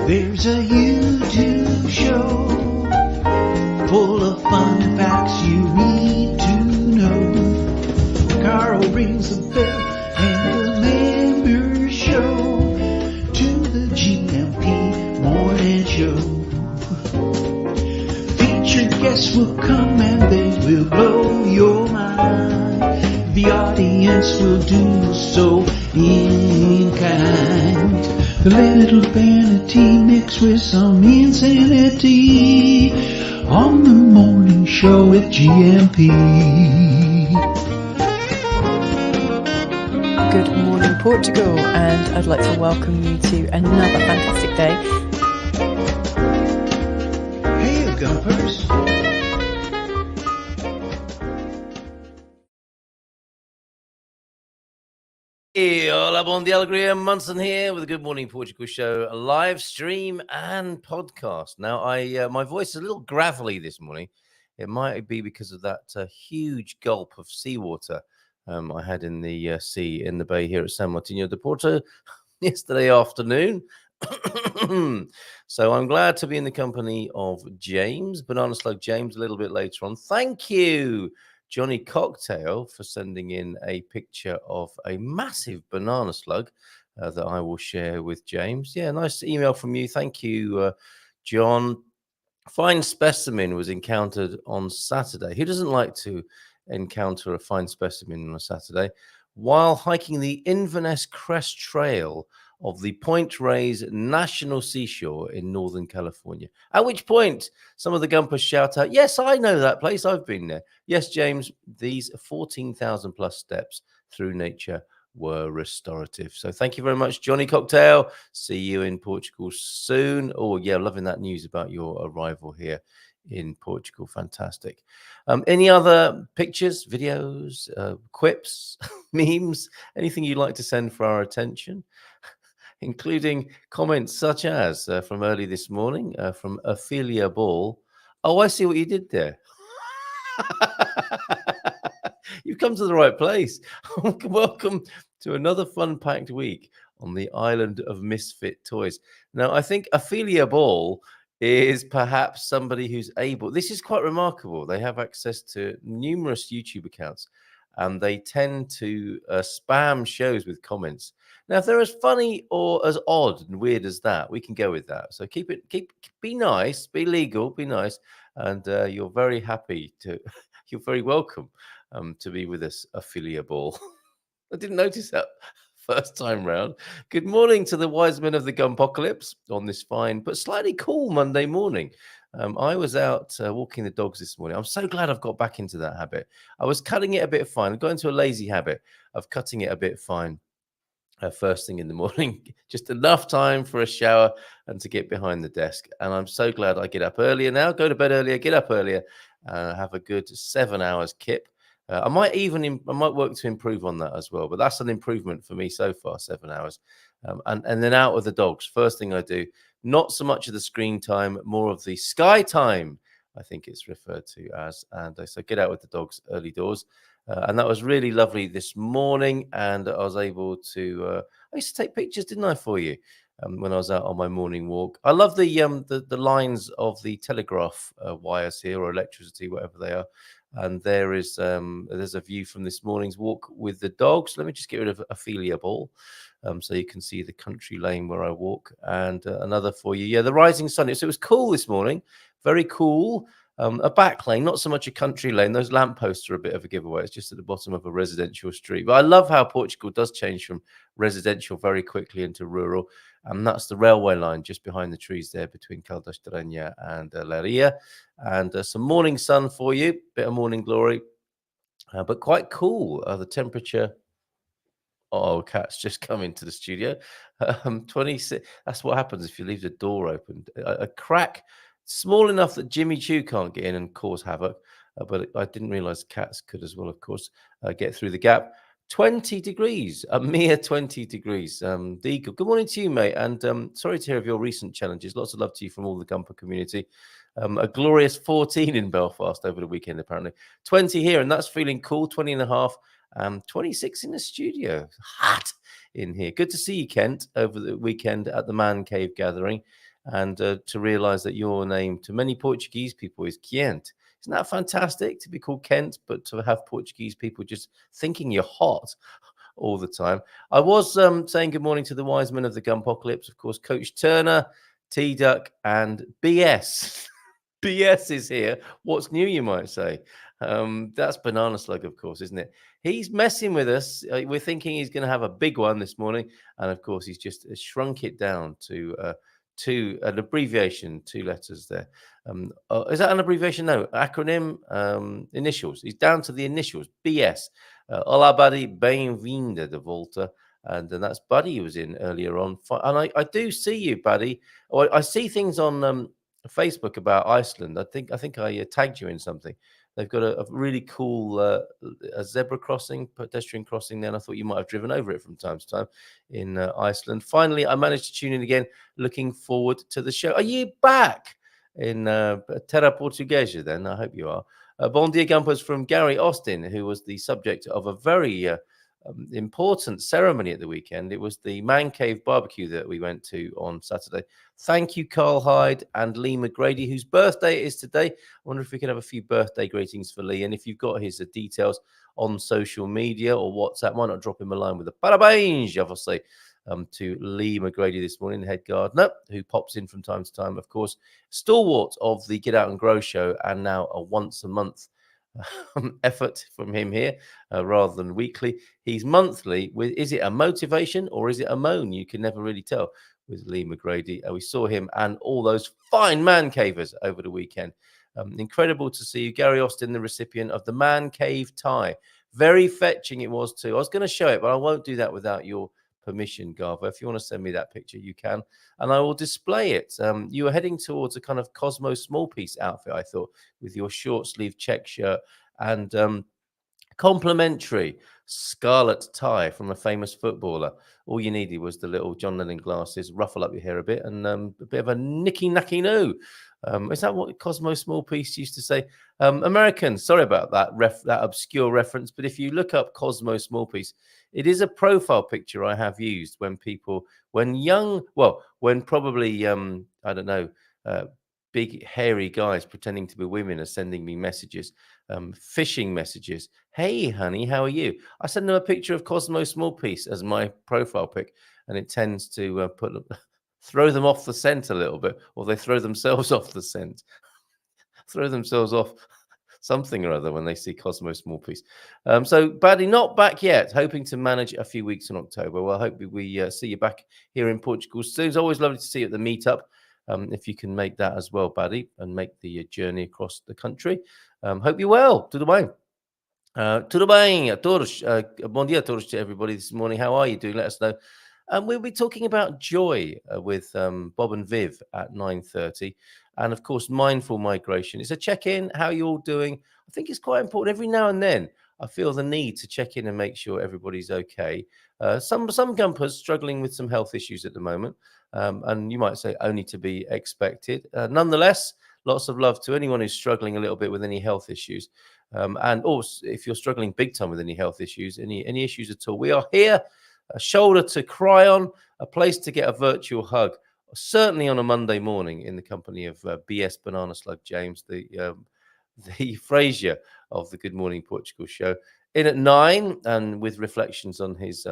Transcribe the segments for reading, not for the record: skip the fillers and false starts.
There's a YouTube show full of fun facts you need to know. Carl rings the bell and the members show to the GMP morning show. Featured guests will come and they will blow your mind. The audience will do so in kind. The little vanity mixed with some insanity on the morning show with GMP. Good morning, Portugal, and I'd like to welcome you to another fantastic day. Hey, Gumpers. Hey, hola, bon dia, Graham Munson here with a Good Morning Portugal show, a live stream and podcast. Now, my voice is a little gravelly this morning. It might be because of that huge gulp of seawater I had in the sea in the bay here at San Martino de Porto yesterday afternoon. So I'm glad to be in the company of James, Banana Slug James, a little bit later on. Thank you, Johnny Cocktail, for sending in a picture of a massive banana slug that I will share with James. Yeah, nice email from you. Thank you, John. Fine specimen was encountered on Saturday. Who doesn't like to encounter a fine specimen on a Saturday? While hiking the Inverness Crest Trail of the Point Reyes National Seashore in Northern California. At which point, some of the Gumpers shout out, yes, I know that place. I've been there. Yes, James, these 14,000 plus steps through nature were restorative. So thank you very much, Johnny Cocktail. See you in Portugal soon. Oh, yeah, loving that news about your arrival here in Portugal. Fantastic. Any other pictures, videos, quips, memes, anything you'd like to send for our attention? Including comments such as from early this morning from Ophelia Ball. Oh, I see what you did there. You've come to the right place. Welcome to another fun-packed week on the island of misfit toys. Now, I think Ophelia Ball is perhaps somebody who's able. This is quite remarkable. They have access to numerous YouTube accounts, and they tend to spam shows with comments. Now, if they're as funny or as odd and weird as that, we can go with that. So be nice, be legal, be nice, and you're very happy to. You're very welcome to be with us, Ophelia Ball. I didn't notice that first time round. Good morning to the wise men of the Gumpocalypse on this fine but slightly cool Monday morning. I was out walking the dogs this morning. I'm so glad I've got back into that habit. I was cutting it a bit fine. I got into a lazy habit of cutting it a bit fine first thing in the morning, just enough time for a shower and to get behind the desk. And I'm so glad I get up earlier now, go to bed earlier, get up earlier, have a good 7 hours kip. I might work to improve on that as well, but that's an improvement for me so far, 7 hours. And then out with the dogs. First thing I do, not so much of the screen time, more of the sky time, I think it's referred to as. And so get out with the dogs early doors. And that was really lovely this morning. And I was able to, I used to take pictures, didn't I, for you? When I was out on my morning walk. I love the lines of the telegraph wires here, or electricity, whatever they are. And there's a view from this morning's walk with the dogs. Let me just get rid of Ophelia Ball, so you can see the country lane where I walk. And another for you. Yeah, the rising sun. So it was cool this morning. Very cool. A back lane, not so much a country lane. Those lampposts are a bit of a giveaway. It's just at the bottom of a residential street. But I love how Portugal does change from residential very quickly into rural. And that's the railway line just behind the trees there between Caldas and Leiria. And some morning sun for you, bit of morning glory, but quite cool. The temperature. Oh, cat's just come into the studio. 26. That's what happens if you leave the door open. A crack small enough that Jimmy Choo can't get in and cause havoc. But I didn't realize cats could as well, of course, get through the gap. 20 degrees, a mere 20 degrees. Deagle, good morning to you, mate. And sorry to hear of your recent challenges. Lots of love to you from all the Gumper community. A glorious 14 in Belfast over the weekend, apparently. 20 here, and that's feeling cool. 20 and a half. 26 in the studio. Hot in here. Good to see you, Kent, over the weekend at the Man Cave gathering. and to realize that your name to many Portuguese people is Kent. Isn't that fantastic to be called Kent, but to have Portuguese people just thinking you're hot all the time? I was saying good morning to the wise men of the Gumpocalypse, of course, Coach Turner, T-Duck, and BS. BS is here. What's new, you might say? That's Banana Slug, of course, isn't it? He's messing with us. We're thinking he's going to have a big one this morning. And of course, he's just shrunk it down to an abbreviation, 2 letters there. Is that an abbreviation? No, acronym, initials. He's down to the initials, BS. Olá, buddy, bem-vinda de volta. And that's Buddy who was in earlier on. And I do see you, Buddy. I see things on Facebook about Iceland. I think I tagged you in something. They've got a really cool a zebra crossing, pedestrian crossing there, and I thought you might have driven over it from time to time in Iceland. Finally, I managed to tune in again. Looking forward to the show. Are you back in Terra Portuguesa then? I hope you are. Bon dia, Gumpers, from Gary Austin, who was the subject of a very important ceremony at the weekend. It was the Man Cave barbecue that we went to on Saturday. Thank you, Carl Hyde and Lee McGrady, whose birthday it is today. I wonder if we could have a few birthday greetings for Lee. And if you've got his details on social media or WhatsApp, why not drop him a line with a parabéns, obviously, to Lee McGrady this morning, head gardener, who pops in from time to time, of course, stalwart of the Get Out and Grow show, and now a once a month effort from him here rather than weekly. He's monthly. Is it a motivation or is it a moan? You can never really tell with Lee McGrady. We saw him and all those fine man cavers over the weekend. Incredible to see you. Gary Austin, the recipient of the Man Cave tie. Very fetching it was too. I was going to show it, but I won't do that without your permission, Garva. If you want to send me that picture, you can, and I will display it. You were heading towards a kind of Cosmo small piece outfit, I thought, with your short sleeve check shirt and complimentary scarlet tie from a famous footballer. All you needed was the little John Lennon glasses, ruffle up your hair a bit, and a bit of a nicky nacky noo. Is that what Cosmo small piece used to say? Americans, sorry about that that obscure reference, but if you look up Cosmo small piece, it is a profile picture I have used when probably I don't know, big hairy guys pretending to be women are sending me messages, phishing messages. Hey, honey, how are you? I send them a picture of Cosmo small piece as my profile pic, and it tends to throw them off the scent a little bit, or they throw themselves off the scent, throw themselves off something or other when they see Cosmo small piece. So Buddy, not back yet, hoping to manage a few weeks in October. Well, I hope we see you back here in Portugal soon. It's always lovely to see you at the meetup. If you can make that as well, Buddy, and make the journey across the country. Hope you're well. Tudo bem? Tudo bem a todos. Bom dia a todos to everybody this morning. How are you doing? Let us know. We'll be talking about joy with Bob and Viv at 9:30. And of course, mindful migration. It's a check-in. How you all doing? I think it's quite important. Every now and then, I feel the need to check in and make sure everybody's okay. Some Gumpers struggling with some health issues at the moment. And you might say only to be expected. Nonetheless, lots of love to anyone who's struggling a little bit with any health issues. And also, if you're struggling big time with any health issues, any issues at all, we are here, a shoulder to cry on, a place to get a virtual hug, certainly on a Monday morning in the company of BS Banana Slug James, the Frasier of the Good Morning Portugal show, in at 9, and with reflections on his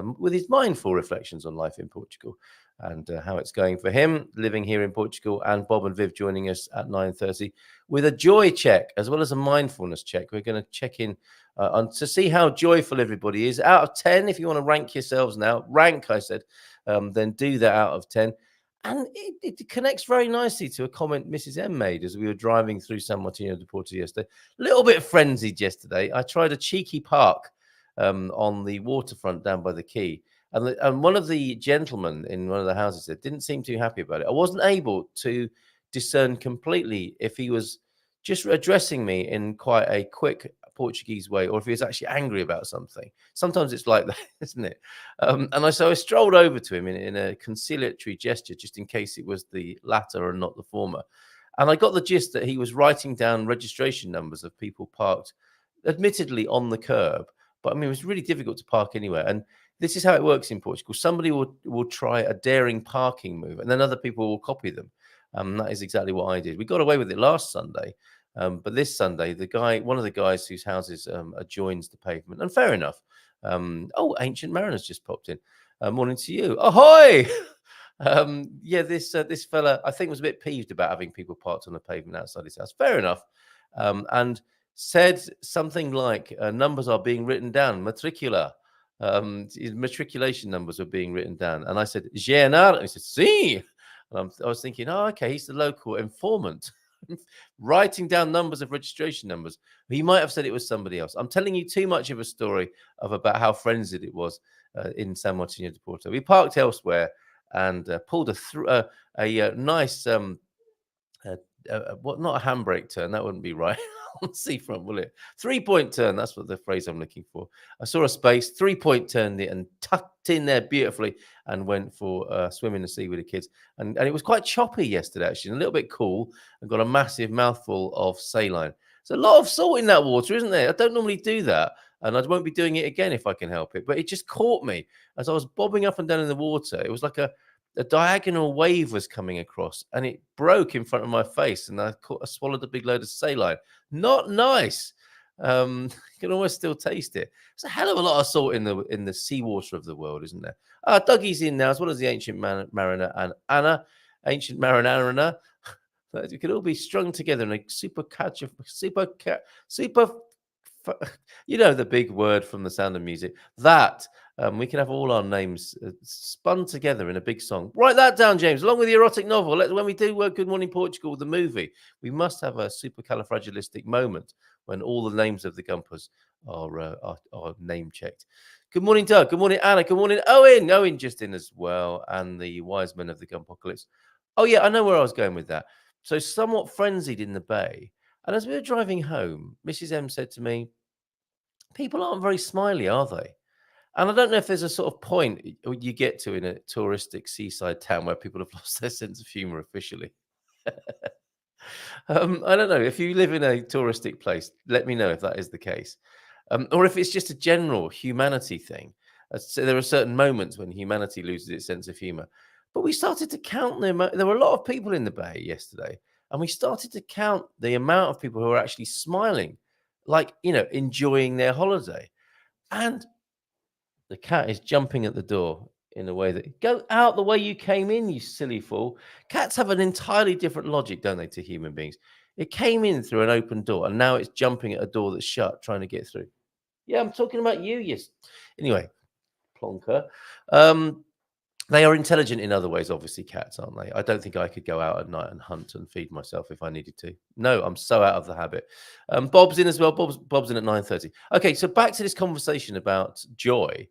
mindful reflections on life in Portugal and how it's going for him living here in Portugal, and Bob and Viv joining us at 9:30 with a joy check as well as a mindfulness check. We're going to check in to see how joyful everybody is. Out of 10, if you want to rank yourselves now, I said, then do that out of 10. And it connects very nicely to a comment Mrs. M made as we were driving through San Martino de Porto yesterday. A little bit frenzied yesterday. I tried a cheeky park on the waterfront down by the quay. And one of the gentlemen in one of the houses there didn't seem too happy about it. I wasn't able to discern completely if he was just addressing me in quite a quick Portuguese way, or if he was actually angry about something. Sometimes it's like that, isn't it? So I strolled over to him in a conciliatory gesture, just in case it was the latter and not the former. And I got the gist that he was writing down registration numbers of people parked, admittedly on the curb. But I mean, it was really difficult to park anywhere. And this is how it works in Portugal. Somebody will try a daring parking move, and then other people will copy them. That is exactly what I did. We got away with it last Sunday, but this Sunday, one of the guys whose houses adjoins the pavement, and fair enough. Ancient Mariner's just popped in. Morning to you. Ahoy! This fella, I think, was a bit peeved about having people parked on the pavement outside his house. Fair enough. And said something like, numbers are being written down, matricula. His matriculation numbers were being written down. And I said, GNR. And he said, si. And I was thinking, okay, he's the local informant. Writing down numbers of registration numbers. He might have said it was somebody else. I'm telling you too much of a story about how frenzied it was in San Martino de Porto. We parked elsewhere and pulled a nice not a handbrake turn, that wouldn't be right on the seafront, will it? 3-point turn, that's what the phrase I'm looking for. I saw a space, 3-point turn it and tucked in there beautifully and went for a swim in the sea with the kids. And it was quite choppy yesterday, actually, a little bit cool, and got a massive mouthful of saline. There's a lot of salt in that water, isn't there? I don't normally do that, and I won't be doing it again if I can help it. But it just caught me as I was bobbing up and down in the water. It was like a diagonal wave was coming across, and it broke in front of my face, and I swallowed a big load of saline. Not nice. You can almost still taste it. It's a hell of a lot of salt in the seawater of the world, isn't there? Dougie's in now, as well as the Ancient Mariner and Anna, Ancient Mariner. You could all be strung together in a super, you know, the big word from The Sound of Music. That we can have all our names spun together in a big song. Write that down, James, along with the erotic novel. When we do Good Morning Portugal, the movie, we must have a supercalifragilistic moment when all the names of the Gumpers are name checked. Good morning, Doug. Good morning, Anna. Good morning, Owen. Owen just in as well, and the wise men of the Gumpocalypse. Oh yeah, I know where I was going with that. So somewhat frenzied in the bay, and as we were driving home, Mrs. M said to me, "People aren't very smiley, are they?" And I don't know if there's a sort of point you get to in a touristic seaside town where people have lost their sense of humor officially. I don't know. If you live in a touristic place, let me know if that is the case. Or if it's just a general humanity thing. So there are certain moments when humanity loses its sense of humor. But we started to count them. There were a lot of people in the bay yesterday, and we started to count the amount of people who are actually smiling, like, you know, enjoying their holiday. And the cat is jumping at the door in a way that, go out the way you came in, you silly fool. Cats have an entirely different logic, don't they, to human beings? It came in through an open door, and now it's jumping at a door that's shut, trying to get through. Yeah, I'm talking about you, yes. Anyway, plonker. They are intelligent in other ways, obviously, cats, aren't they? I don't think I could go out at night and hunt and feed myself if I needed to. No, I'm so out of the habit. Bob's in as well. Bob's in at 9:30. Okay, so back to this conversation about joy.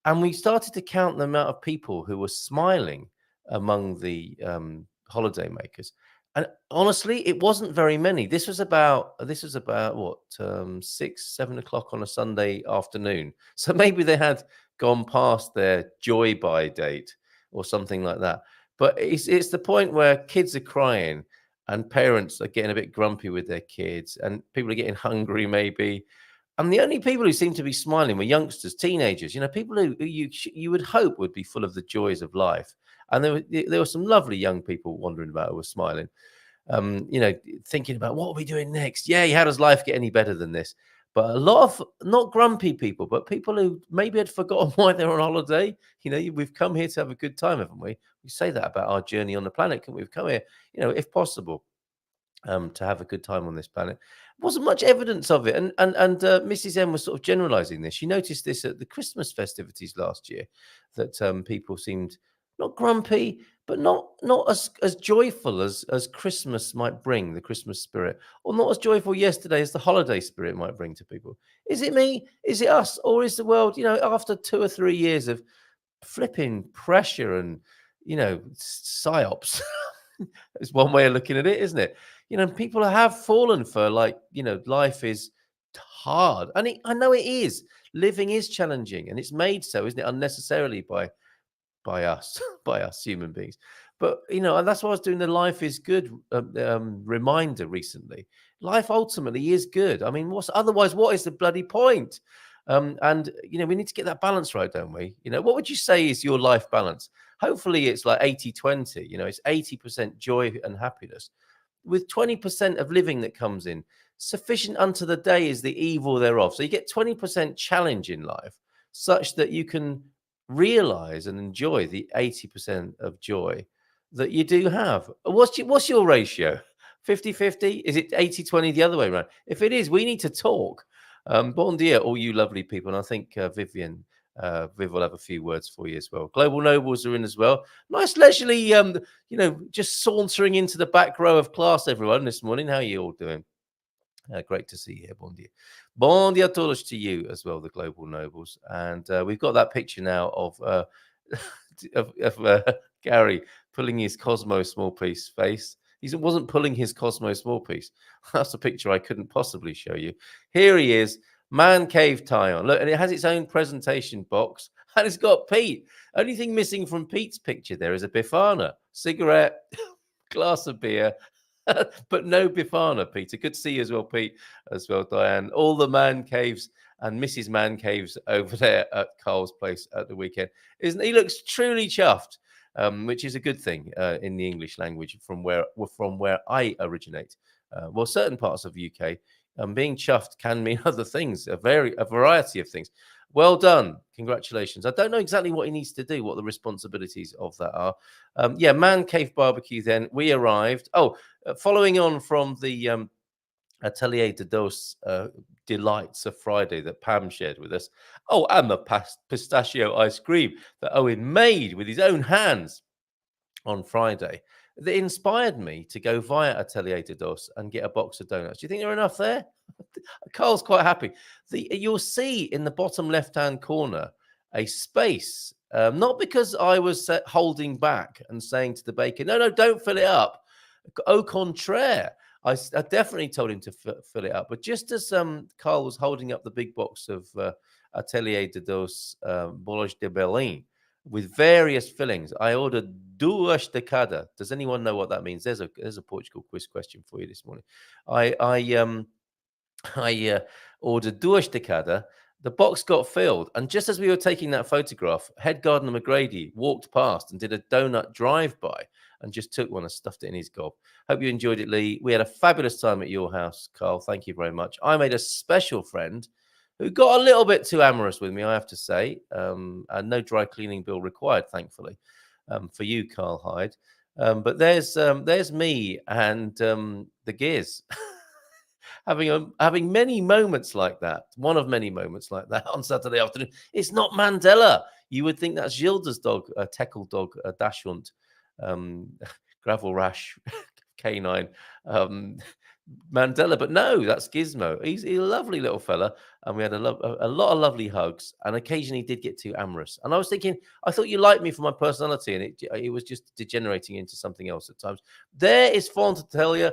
And we started to count the amount of people who were smiling among the holiday makers. And honestly, it wasn't very many. This was about what, 6-7 o'clock on a Sunday afternoon. So maybe they had gone past their joy buy date or something like that. But it's the point where kids are crying and parents are getting a bit grumpy with their kids, and people are getting hungry maybe. And the only people who seem to be smiling were youngsters, teenagers, you know, people who you would hope would be full of the joys of life. And there were some lovely young people wandering about who were smiling, you know, thinking about what are we doing next? Yeah, how does life get any better than this? But a lot of not grumpy people, but people who maybe had forgotten why they're on holiday. You know, we've come here to have a good time, haven't we? We say that about our journey on the planet, can we? We've come here, you know, if possible, to have a good time on this planet. Wasn't much evidence of it, and Mrs. M was sort of generalizing this. She noticed this at the Christmas festivities last year, that people seemed not grumpy, but not as joyful as Christmas might bring, the Christmas spirit, or not as joyful yesterday as the holiday spirit might bring to people. Is it me? Is it us? Or is the world, you know, after 2 or 3 years of flipping pressure and, you know, psyops? It's one way of looking at it, isn't it? You know, people have fallen for, like, you know, life is hard. And I know it is. Living is challenging, and it's made so, isn't it, unnecessarily by us, by us human beings. But, you know, and that's why I was doing the life is good reminder recently. Life ultimately is good. I mean, what is the bloody point? And we need to get that balance right, don't we? What would you say is your life balance? Hopefully it's like 80-20. It's 80% joy and happiness with 20% of living that comes in. Sufficient unto the day is the evil thereof. So you get 20% challenge in life such that you can realize and enjoy the 80% of joy that you do have. What's your ratio? 50-50? Is it 80-20 the other way around? If it is, we need to talk. Bon dia, all you lovely people. And I think Viv will have a few words for you as well. Global Nobles are in as well. Nice leisurely, just sauntering into the back row of class, everyone, this morning. How are you all doing? Great to see you here. Bon dia. Bon dia todos to you as well, the Global Nobles. And we've got that picture now of Gary pulling his Cosmo small piece face. He wasn't pulling his Cosmo small piece. That's a picture I couldn't possibly show you. Here he is, man cave tie on. Look, and it has its own presentation box. And it's got Pete. Only thing missing from Pete's picture there is a Bifana, cigarette, glass of beer, but no Bifana, Peter. Good to see you as well, Pete, as well, Diane. All the man caves and Mrs. Man caves over there at Carl's place at the weekend. He looks truly chuffed. Which is a good thing in the English language from where I originate. Well, certain parts of the UK, being chuffed can mean other things, a variety of things. Well done. Congratulations. I don't know exactly what he needs to do, what the responsibilities of that are. Man cave barbecue then. We arrived. Following on from the Atelier de Dos delights of Friday that Pam shared with us. And the pistachio ice cream that Owen made with his own hands on Friday. That inspired me to go via Atelier de Dos and get a box of donuts. Do you think there are enough there? Carl's quite happy. You'll see in the bottom left-hand corner a space. Not because I was holding back and saying to the baker, no, don't fill it up. Au contraire. I definitely told him to fill it up. But just as Carl was holding up the big box of Atelier de Dos Bolos de Berlin with various fillings, I ordered duas de cada. Does anyone know what that means? There's a Portugal quiz question for you this morning. I ordered duas de cada. The box got filled. And just as we were taking that photograph, head gardener McGrady walked past and did a donut drive-by and just took one and stuffed it in his gob. Hope you enjoyed it, Lee. We had a fabulous time at your house, Carl. Thank you very much. I made a special friend who got a little bit too amorous with me, I have to say. And no dry cleaning bill required, thankfully, for you, Carl Hyde. But there's me and the Gears. Having many moments like that, one of many moments like that on Saturday afternoon. It's not Mandela. You would think that's Gilda's dog, a Teckle dog, a Dachshund, Gravel Rash, Canine, Mandela. But no, that's Gizmo. He's a lovely little fella. And we had a lot of lovely hugs. And occasionally did get too amorous. And I was thinking, I thought you liked me for my personality. And it was just degenerating into something else at times. There is Fontatelia,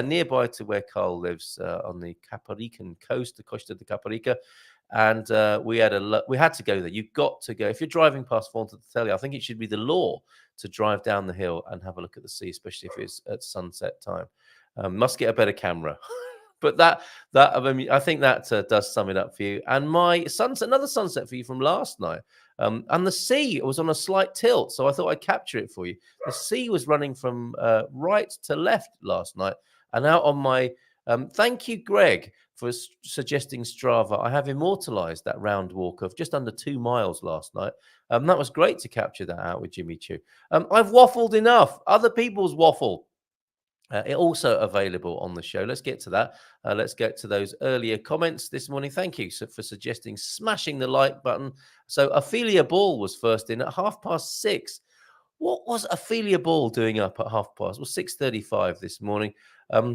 nearby to where Carl lives on the Caparican coast, the Costa de Caparica. And we had to go there. You've got to go. If you're driving past Fontatelia, I think it should be the law to drive down the hill and have a look at the sea, especially if it's at sunset time. Must get a better camera. But I think that does sum it up for you. And my sunset, another sunset for you from last night. And the sea was on a slight tilt, so I thought I'd capture it for you. The sea was running from right to left last night, and out on my. Thank you, Greg, for suggesting Strava. I have immortalized that round walk of just under 2 miles last night. That was great to capture that out with Jimmy Choo. I've waffled enough. Other people's waffle. It also available on the show. Let's get to that. Let's get to those earlier comments this morning. Thank you for suggesting smashing the like button. So Ophelia Ball was first in at 6:30. What was Ophelia Ball doing up at 6:30? Well, 6:35 this morning.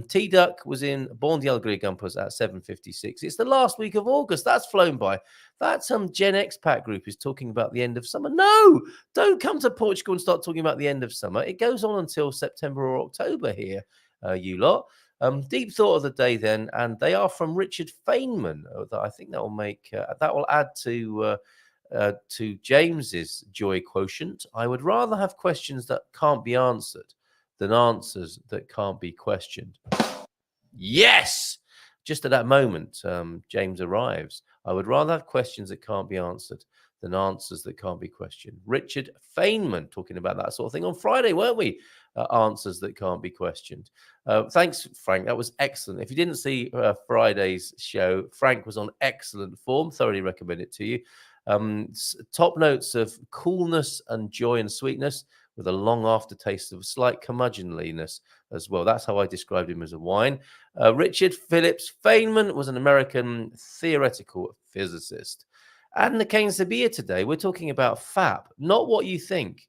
T-Duck was in Bondial Gumpers at 7:56. It's the last week of August. That's flown by. That Gen Expat group is talking about the end of summer. No, don't come to Portugal and start talking about the end of summer. It goes on until September or October here, you lot. Deep thought of the day then, and they are from Richard Feynman. I think that will add to James's joy quotient. I would rather have questions that can't be answered than answers that can't be questioned. Yes! Just at that moment, James arrives. I would rather have questions that can't be answered than answers that can't be questioned. Richard Feynman talking about that sort of thing on Friday, weren't we? Answers that can't be questioned. Thanks, Frank. That was excellent. If you didn't see Friday's show, Frank was on excellent form. Thoroughly recommend it to you. Top notes of coolness and joy and sweetness with a long aftertaste of slight curmudgeonliness as well. That's how I described him as a wine. Richard Phillips Feynman was an American theoretical physicist. And the Kane Sabia today, we're talking about FAP, not what you think.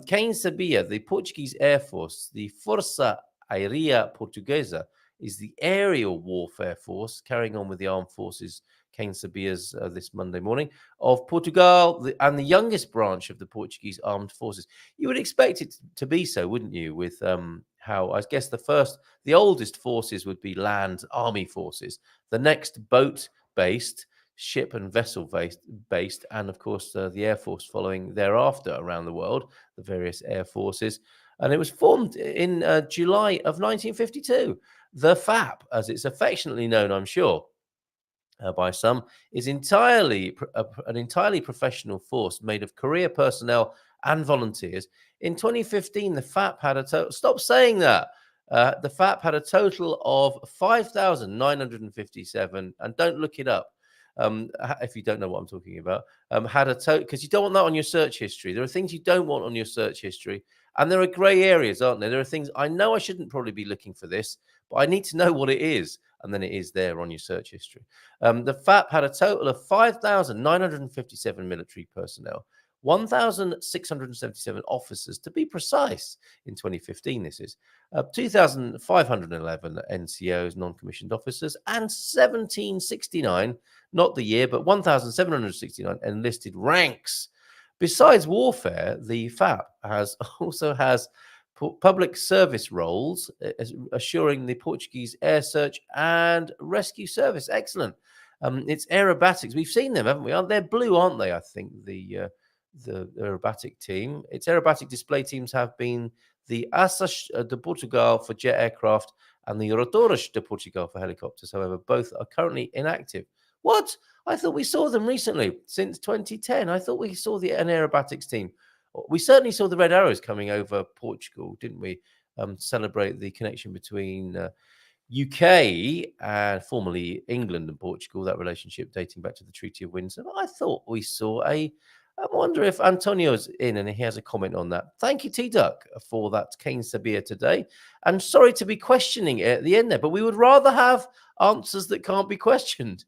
Kane Sabia, the Portuguese Air Force, the Força Aérea Portuguesa, is the aerial warfare force carrying on with the armed forces, Kane Sabia's this Monday morning, of Portugal, and the youngest branch of the Portuguese armed forces. You would expect it to be so, wouldn't you, with how, I guess, the oldest forces would be land army forces, the next boat-based, ship and vessel based, and of course the Air Force following thereafter around the world, the various air forces. And it was formed in July of 1952. The FAP, as it's affectionately known, I'm sure, by some, is an entirely professional force made of career personnel and volunteers. In 2015, the FAP had a total. Stop saying that. The FAP had a total of 5,957, and don't look it up. If you don't know what I'm talking about, had a total, because you don't want that on your search history. There are things you don't want on your search history, and there are grey areas, aren't there? There are things I know I shouldn't probably be looking for this, but I need to know what it is, and then it is there on your search history. The FAP had a total of 5,957 military personnel, 1,677 officers, to be precise, in 2015, this is. 2,511 NCOs, non-commissioned officers, and 1,769, not the year, but 1,769 enlisted ranks. Besides warfare, the FAP also has public service roles, assuring the Portuguese air search and rescue service. Excellent. It's aerobatics. We've seen them, haven't we? They're blue, aren't they? I think the aerobatic team. Its aerobatic display teams have been the Asas de Portugal for jet aircraft and the Rotores de Portugal for helicopters. However, both are currently inactive. What? I thought we saw them recently, since 2010. I thought we saw an aerobatics team. We certainly saw the Red Arrows coming over Portugal, didn't we? Celebrate the connection between UK and formerly England and Portugal, that relationship dating back to the Treaty of Windsor. I thought we saw I wonder if Antonio's in and he has a comment on that. Thank you, T-Duck, for that Kane Sabia today. I'm sorry to be questioning it at the end there, but we would rather have answers that can't be questioned,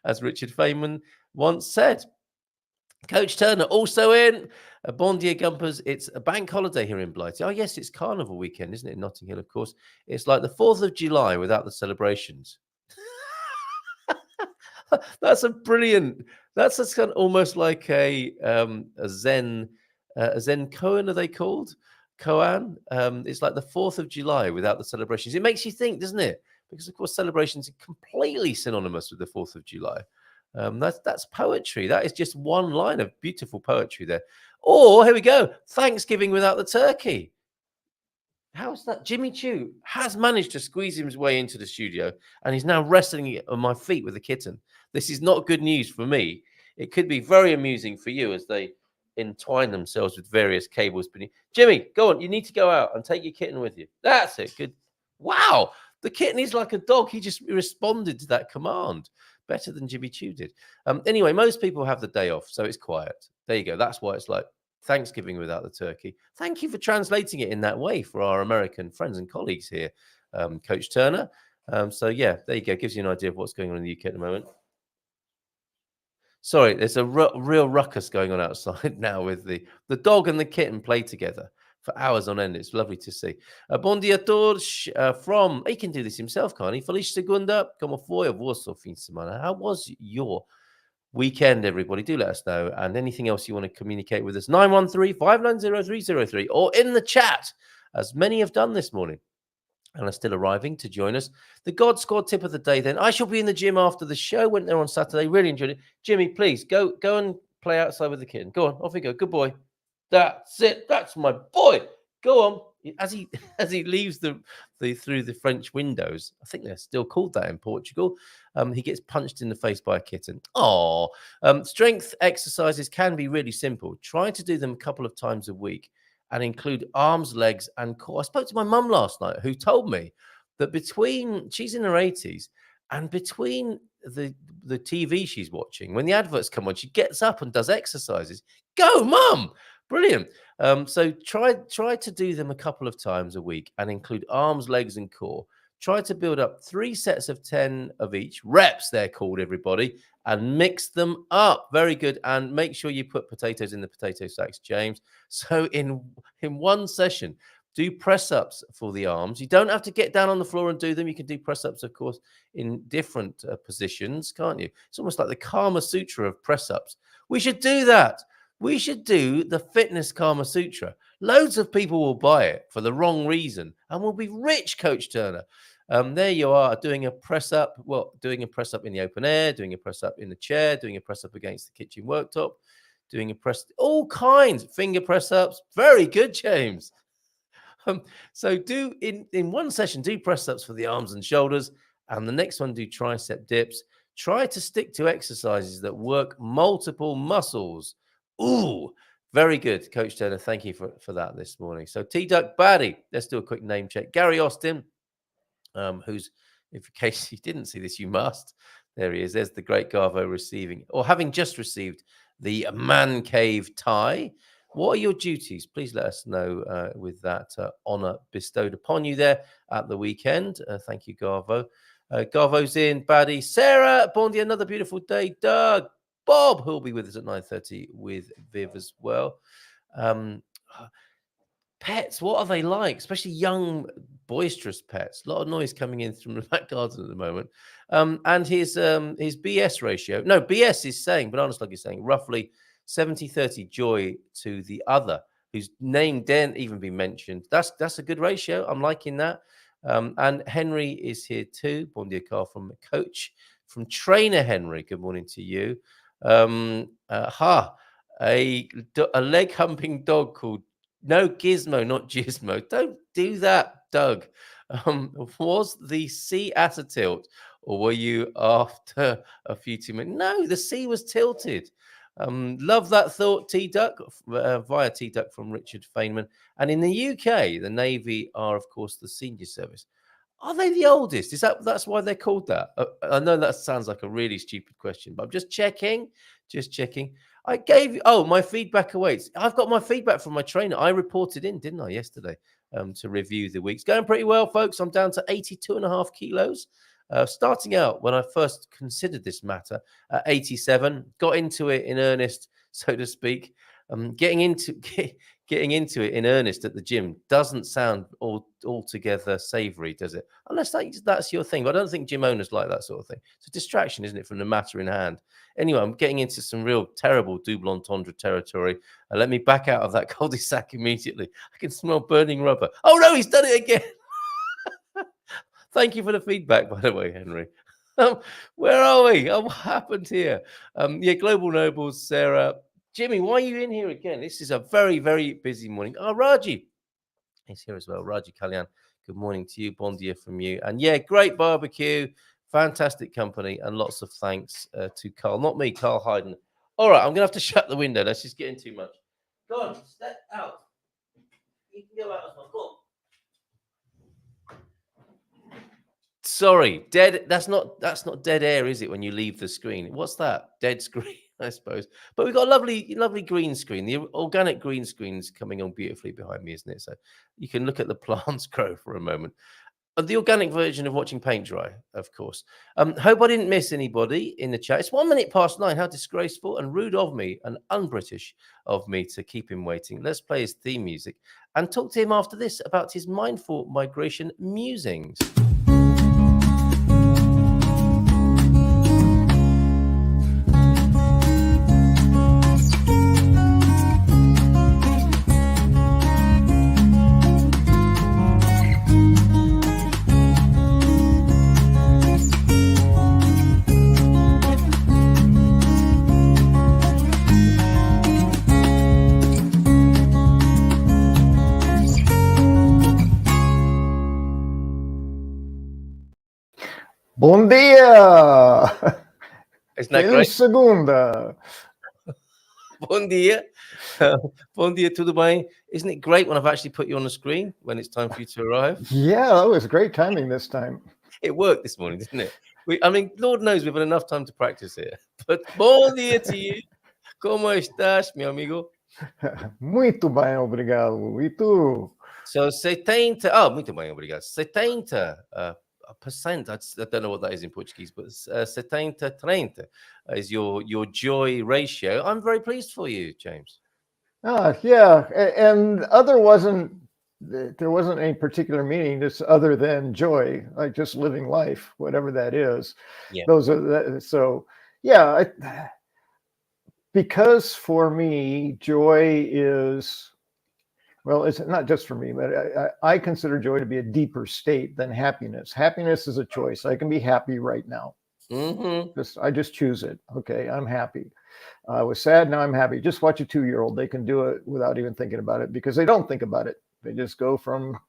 as Richard Feynman once said. Coach Turner also in. Bon dia, Gumpers. It's a bank holiday here in Blighty. Oh, yes, it's Carnival weekend, isn't it? In Notting Hill, of course. It's like the 4th of July without the celebrations. That's a brilliant. That's kind of almost like a Zen koan. Are they called koan? It's like the 4th of July without the celebrations. It makes you think, doesn't it? Because of course celebrations are completely synonymous with the 4th of July. That's poetry. That is just one line of beautiful poetry there. Or here we go. Thanksgiving without the turkey. How's that? Jimmy Choo has managed to squeeze his way into the studio, and he's now wrestling on my feet with a kitten. This is not good news for me. It could be very amusing for you as they entwine themselves with various cables beneath. Jimmy, go on. You need to go out and take your kitten with you. That's it. Good. Wow. The kitten is like a dog. He just responded to that command better than Jimmy Choo did. Anyway, most people have the day off, so it's quiet. There you go. That's why it's like Thanksgiving without the turkey. Thank you for translating it in that way for our American friends and colleagues here, Coach Turner. So yeah, there you go. Gives you an idea of what's going on in the UK at the moment. Sorry, there's a real ruckus going on outside now with the dog and the kitten play together for hours on end. It's lovely to see. Bon dia todos from, he can do this himself, can't he? Feliz segunda, como foi a vosso fim de semana? How was your weekend, everybody? Do let us know. And anything else you want to communicate with us, 913-590-303, or in the chat, as many have done this morning and are still arriving to join us. The God Squad tip of the day then. I shall be in the gym after the show. Went there on Saturday. Really enjoyed it. Jimmy, please go and play outside with the kitten. Go on, off you go. Good boy. That's it. That's my boy. Go on. As he leaves the through the French windows, I think they're still called that in Portugal. He gets punched in the face by a kitten. Oh, strength exercises can be really simple. Try to do them a couple of times a week and include arms, legs, and core. I spoke to my mum last night, who told me that she's in her 80s, and between the TV she's watching, when the adverts come on, she gets up and does exercises. Go, mum! Brilliant. So try to do them a couple of times a week and include arms, legs, and core. Try to build up 3 sets of 10 of each. Reps, they're called, everybody, and mix them up. Very good. And make sure you put potatoes in the potato sacks, James. So in one session, do press-ups for the arms. You don't have to get down on the floor and do them. You can do press-ups, of course, in different positions, can't you? It's almost like the Kama Sutra of press-ups. We should do that. We should do the fitness Kama Sutra. Loads of people will buy it for the wrong reason and will be rich, Coach Turner. There you are, doing a press-up. Well, doing a press-up in the open air, doing a press-up in the chair, doing a press-up against the kitchen worktop, doing a press, all kinds, finger press-ups. Very good, James. So do in one session, do press-ups for the arms and shoulders, and the next one, do tricep dips. Try to stick to exercises that work multiple muscles. Ooh, very good, Coach Turner. Thank you for that this morning. So T-Duck Baddie, let's do a quick name check. Gary Austin, who's, in case you didn't see this, you must. There he is. There's the great Garvo receiving, or having just received, the Man Cave tie. What are your duties? Please let us know with that honor bestowed upon you there at the weekend. Thank you, Garvo. Garvo's in, Baddie. Sarah, Bondi, another beautiful day. Doug, Bob, who'll be with us at 9:30 with Viv as well. Pets, what are they like? Especially young, boisterous pets. A lot of noise coming in from the back garden at the moment. And his BS ratio. No, BS is saying, Banana Slug is saying, roughly 70-30 joy to the other, whose name daren't even be mentioned. That's a good ratio. I'm liking that. And Henry is here too. Bon dia, Carl, from Coach, from Trainer Henry. Good morning to you. A leg humping dog called Gizmo, not Gizmo. Don't do that, Doug. Was the sea at a tilt, or were you after a few too many? No, the sea was tilted. Love that thought, T-Duck, via T-Duck from Richard Feynman. And in the UK, the Navy are, of course, the senior service. Are they the oldest? That's why they're called that? I know that sounds like a really stupid question, but I'm just checking. I gave you, my feedback awaits. I've got my feedback from my trainer. I reported in, didn't I, yesterday, to review the weeks. Going pretty well, folks. I'm down to 82.5 kilos. Starting out when I first considered this matter at 87, got into it in earnest, so to speak. Getting into it in earnest at the gym doesn't sound altogether savory, does it? Unless that's your thing. But I don't think gym owners like that sort of thing. It's a distraction, isn't it, from the matter in hand? Anyway, I'm getting into some real terrible double entendre territory. Let me back out of that cul-de-sac immediately. I can smell burning rubber. Oh, no, he's done it again. Thank you for the feedback, by the way, Henry. Where are we? What happened here? Global Nobles, Sarah. Jimmy, why are you in here again? This is a very, very busy morning. Raji is here as well. Raji Kalyan, good morning to you. Bon dia from you. And great barbecue, fantastic company, and lots of thanks to Carl. Not me, Carl Hayden. All right, I'm going to have to shut the window. Let's just get in too much. Go on, step out. You can go out as well. Go on. Sorry, dead. That's not dead air, is it? When you leave the screen, what's that? Dead screen, I suppose. But we've got a lovely green screen. The organic green screen's coming on beautifully behind me, isn't it? So you can look at the plants grow for a moment. The organic version of watching paint dry, of course. Hope I didn't miss anybody in the chat. It's 9:01. How disgraceful and rude of me and un-British of me to keep him waiting. Let's play his theme music and talk to him after this about his mindful migration musings. Bom dia! Isn't that Feliz great? segunda! Bom dia. Bom dia, tudo bem? Isn't it great when I've actually put you on the screen when it's time for you to arrive? Yeah, that was great timing this time. It worked this morning, didn't it? I mean, Lord knows we've had enough time to practice here. But bom dia to you. Como estás, meu amigo? Muito bem, obrigado. E tu? So 70, oh, muito bem, obrigado. 70 percent, I don't know what that is in Portuguese, but 70-30 is your joy ratio. I'm very pleased for you, James. Yeah, and there wasn't any particular meaning, just other than joy, like just living life, whatever that is. Yeah. Because for me, joy is, well, it's not just for me, but I consider joy to be a deeper state than happiness. Happiness is a choice. I can be happy right now. Mm-hmm. I just choose it. Okay, I'm happy. I was sad, now I'm happy. Just watch a 2-year-old. They can do it without even thinking about it because they don't think about it. They just go from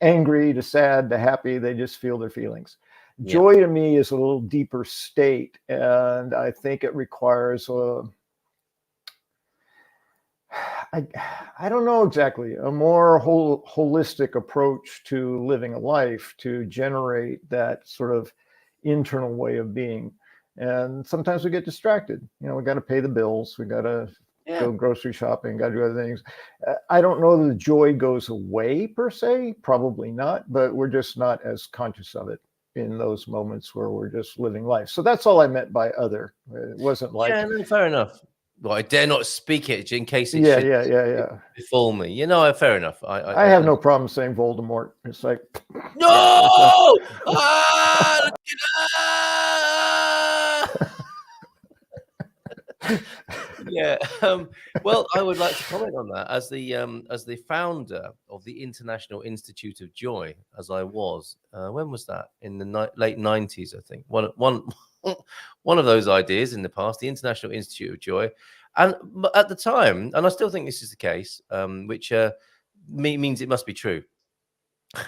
angry to sad to happy. They just feel their feelings. Yeah. Joy to me is a little deeper state, and I think it requires I don't know exactly, a more holistic approach to living a life to generate that sort of internal way of being. And sometimes we get distracted. You know, we got to pay the bills. We got to go grocery shopping, got to do other things. I don't know that the joy goes away per se, probably not, but we're just not as conscious of it in those moments where we're just living life. So that's all I meant by other. It wasn't like... Yeah, no, fair enough. Well, I dare not speak it in case it should befall me. You know, fair enough. I have no problem saying Voldemort. It's like... No! Yeah. Well, I would like to comment on that as the founder of the International Institute of Joy, as I was. When was that? In the late 90s, I think. One of those ideas in the past, the International Institute of Joy, and at the time, and I still think this is the case, which means it must be true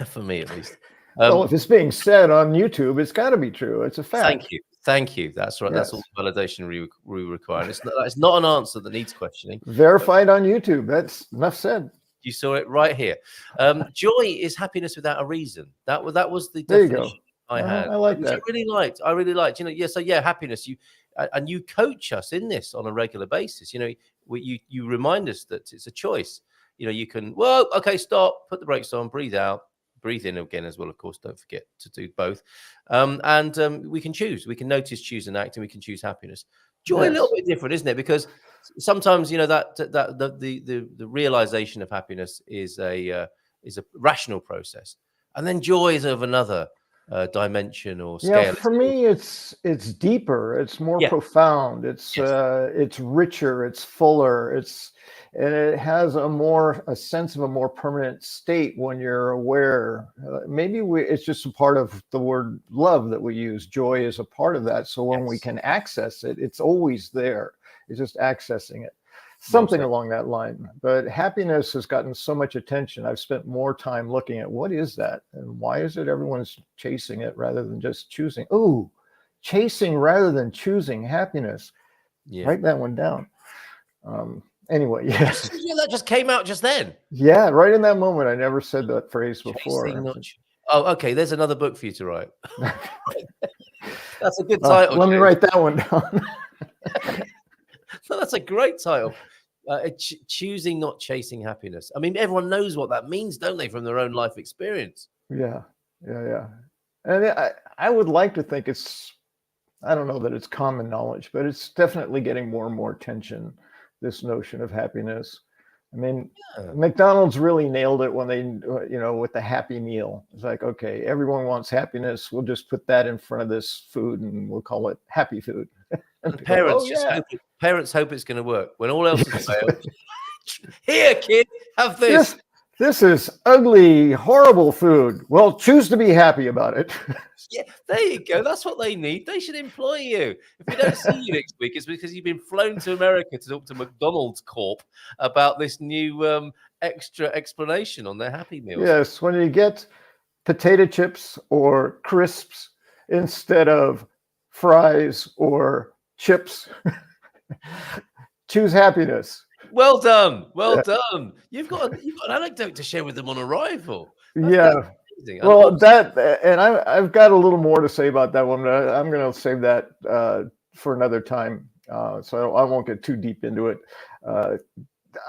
for me at least. Well, if it's being said on YouTube, it's got to be true. It's a fact. Thank you. That's right. Yes. That's all the validation we require. It's not an answer that needs questioning. Verified on YouTube. That's enough said. You saw it right here. Joy is happiness without a reason. That was the definition there you go. I had. I like that. I really liked. You know, so happiness. You coach us in this on a regular basis. You know, you remind us that it's a choice. You know, you can stop, put the brakes on, breathe out. Breathe in again as well, of course. Don't forget to do both. We can choose. We can notice, choose, and act, and we can choose happiness. Joy a little bit different, isn't it? Because sometimes, you know, that the realization of happiness is a rational process, and then joy is of another dimension or scale. Yeah, for me, it's deeper. It's more profound. It's richer. It's fuller. And it has a sense of a more permanent state when you're aware. Maybe it's just a part of the word love that we use. Joy is a part of that. So when we can access it, it's always there. It's just accessing it. Something along that line. But happiness has gotten so much attention. I've spent more time looking at what is that and why is it everyone's chasing it rather than just choosing. Oh, chasing rather than choosing happiness. Write that one down. Anyway, yes. That just came out just then. Yeah, right in that moment. I never said that phrase before. Oh, okay. There's another book for you to write. That's a good title. Let me write that one down. So that's a great title. Choosing, not chasing happiness. I mean, everyone knows what that means, don't they, from their own life experience? Yeah. And I would like to think I don't know that it's common knowledge, but it's definitely getting more and more attention. This notion of happiness. I mean, McDonald's really nailed it when they, with the Happy Meal. It's like, okay, everyone wants happiness. We'll just put that in front of this food and we'll call it happy food. And parents hope it's going to work when all else has failed. Here, kid, have this. This is ugly, horrible food. Well, choose to be happy about it. Yeah, there you go. That's what they need. They should employ you. If we don't see you next week, it's because you've been flown to America to talk to McDonald's Corp about this new extra explanation on their Happy Meals. Yes, when you get potato chips or crisps instead of fries or chips. Choose happiness. Well done. Well done. You've got an anecdote to share with them on arrival. That's amazing. Well, and I've got a little more to say about that one, but I'm going to save that for another time. So I won't get too deep into it.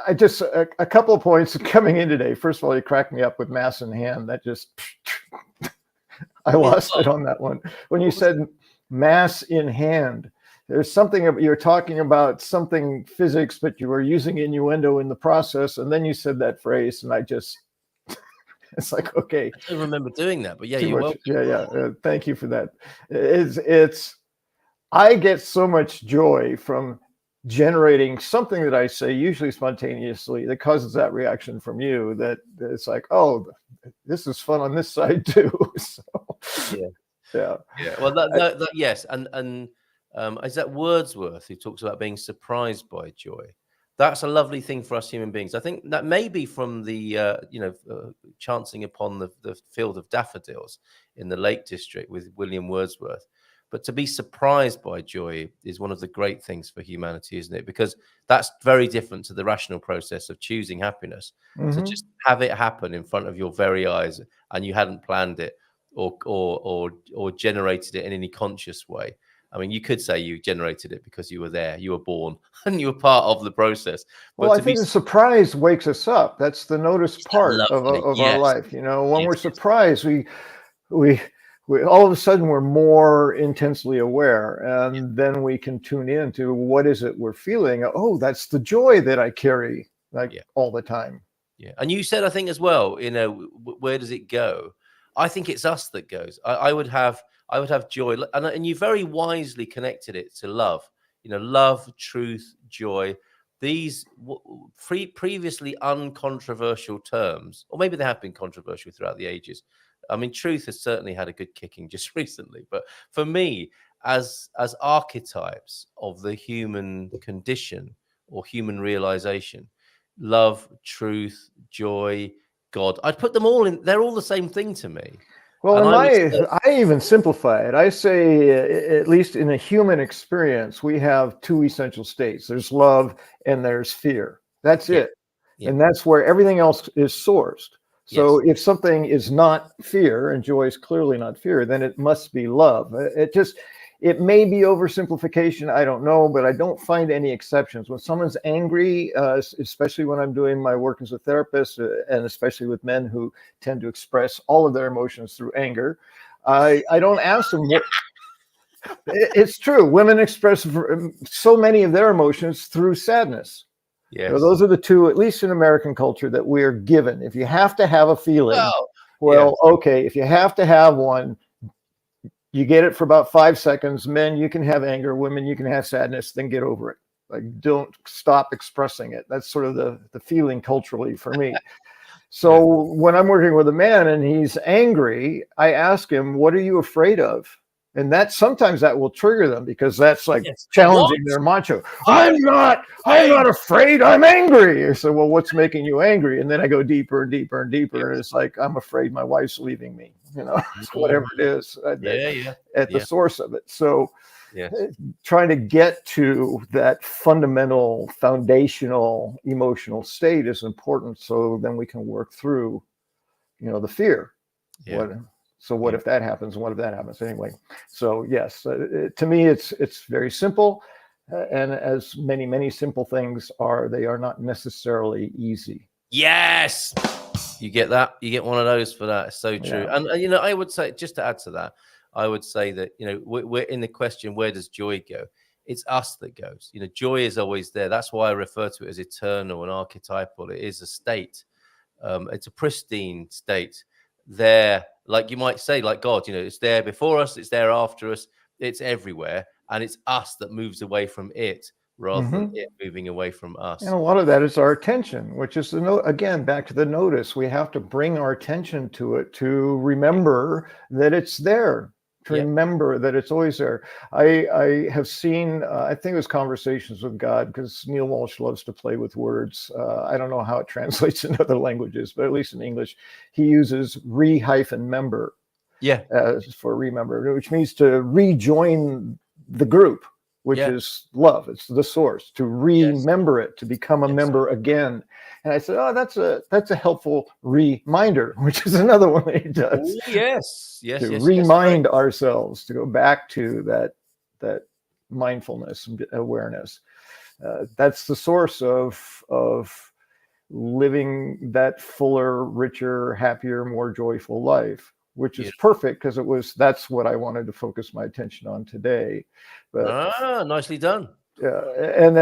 I just a couple of points coming in today. First of all, you cracked me up with mass in hand. That just I lost it on that one. When you said mass in hand, there's something you're talking about something physics, but you were using innuendo in the process, and then you said that phrase, and I just it's like, okay. I don't remember doing that, but yeah, you're welcome. Yeah. Thank you for that. It's I get so much joy from generating something that I say, usually spontaneously, that causes that reaction from you, that it's like, oh, this is fun on this side too. So yeah. Well, yes, and is that Wordsworth who talks about being surprised by joy? That's a lovely thing for us human beings. I think that may be from the chancing upon the field of daffodils in the Lake District with William Wordsworth. But to be surprised by joy is one of the great things for humanity, isn't it? Because that's very different to the rational process of choosing happiness. To just have it happen in front of your very eyes, and you hadn't planned it or generated it in any conscious way. I mean, you could say you generated it because you were there, you were born, and you were part of the process. But well, I think the surprise wakes us up. That's the notice part of our life. You know, when we're surprised, we all of a sudden we're more intensely aware, and then we can tune in to what is it we're feeling. Oh, that's the joy that I carry all the time. Yeah, and you said, I think as well, you know, where does it go? I think it's us that goes. I would have joy, and you very wisely connected it to love. You know, love, truth, joy. These previously uncontroversial terms, or maybe they have been controversial throughout the ages. I mean, truth has certainly had a good kicking just recently. But for me, as archetypes of the human condition or human realization, love, truth, joy, God, I'd put them all in. They're all the same thing to me. Well, I even simplify it. I say, at least in a human experience, we have two essential states. There's love and there's fear. That's it. Yeah. And that's where everything else is sourced. So if something is not fear, and joy is clearly not fear, then it must be love. It may be oversimplification, I don't know, but I don't find any exceptions. When someone's angry, especially when I'm doing my work as a therapist, and especially with men who tend to express all of their emotions through anger, I don't ask them what. It's true. Women express so many of their emotions through sadness. Yes. So those are the two, at least in American culture, that we're given. If you have to have a feeling, okay, if you have to have one, you get it for about 5 seconds. Men, you can have anger. Women, you can have sadness, then get over it. Like, don't stop expressing it. That's sort of the feeling culturally for me. So when I'm working with a man and he's angry, I ask him, what are you afraid of? And sometimes that will trigger them, because that's like challenging their macho. I'm not afraid, I'm angry. So, well, what's making you angry? And then I go deeper and deeper and deeper. And it's like, I'm afraid my wife's leaving me, you know, whatever it is at the source of it. So trying to get to that fundamental, foundational emotional state is important. So then we can work through, the fear. What if that happens? What if that happens? Anyway, so yes, to me, it's very simple. And as many simple things are, they are not necessarily easy. Yes. You get that? You get one of those for that. It's so true. Yeah. And, I would say, just to add to that, I would say that, we're in the question, where does joy go? It's us that goes. Joy is always there. That's why I refer to it as eternal and archetypal. It is a state. It's a pristine state. There, like you might say, like God, it's there before us, it's there after us, it's everywhere, and it's us that moves away from it rather than it moving away from us. And a lot of that is our attention, which is again, back to the notice. We have to bring our attention to it to remember that it's there, to remember that it's always there. I have seen, I think it was Conversations with God, because Neil Walsh loves to play with words. I don't know how it translates in other languages, but at least in English, he uses re-member. Yeah. For remember, which means to rejoin the group, which is love. It's the source. To remember it, to become a member again. And I said, oh, that's a helpful reminder, which is another one that he does. Ooh, yes. To remind ourselves to go back to that mindfulness and awareness. That's the source of living that fuller, richer, happier, more joyful life, which is perfect because that's what I wanted to focus my attention on today. But nicely done. And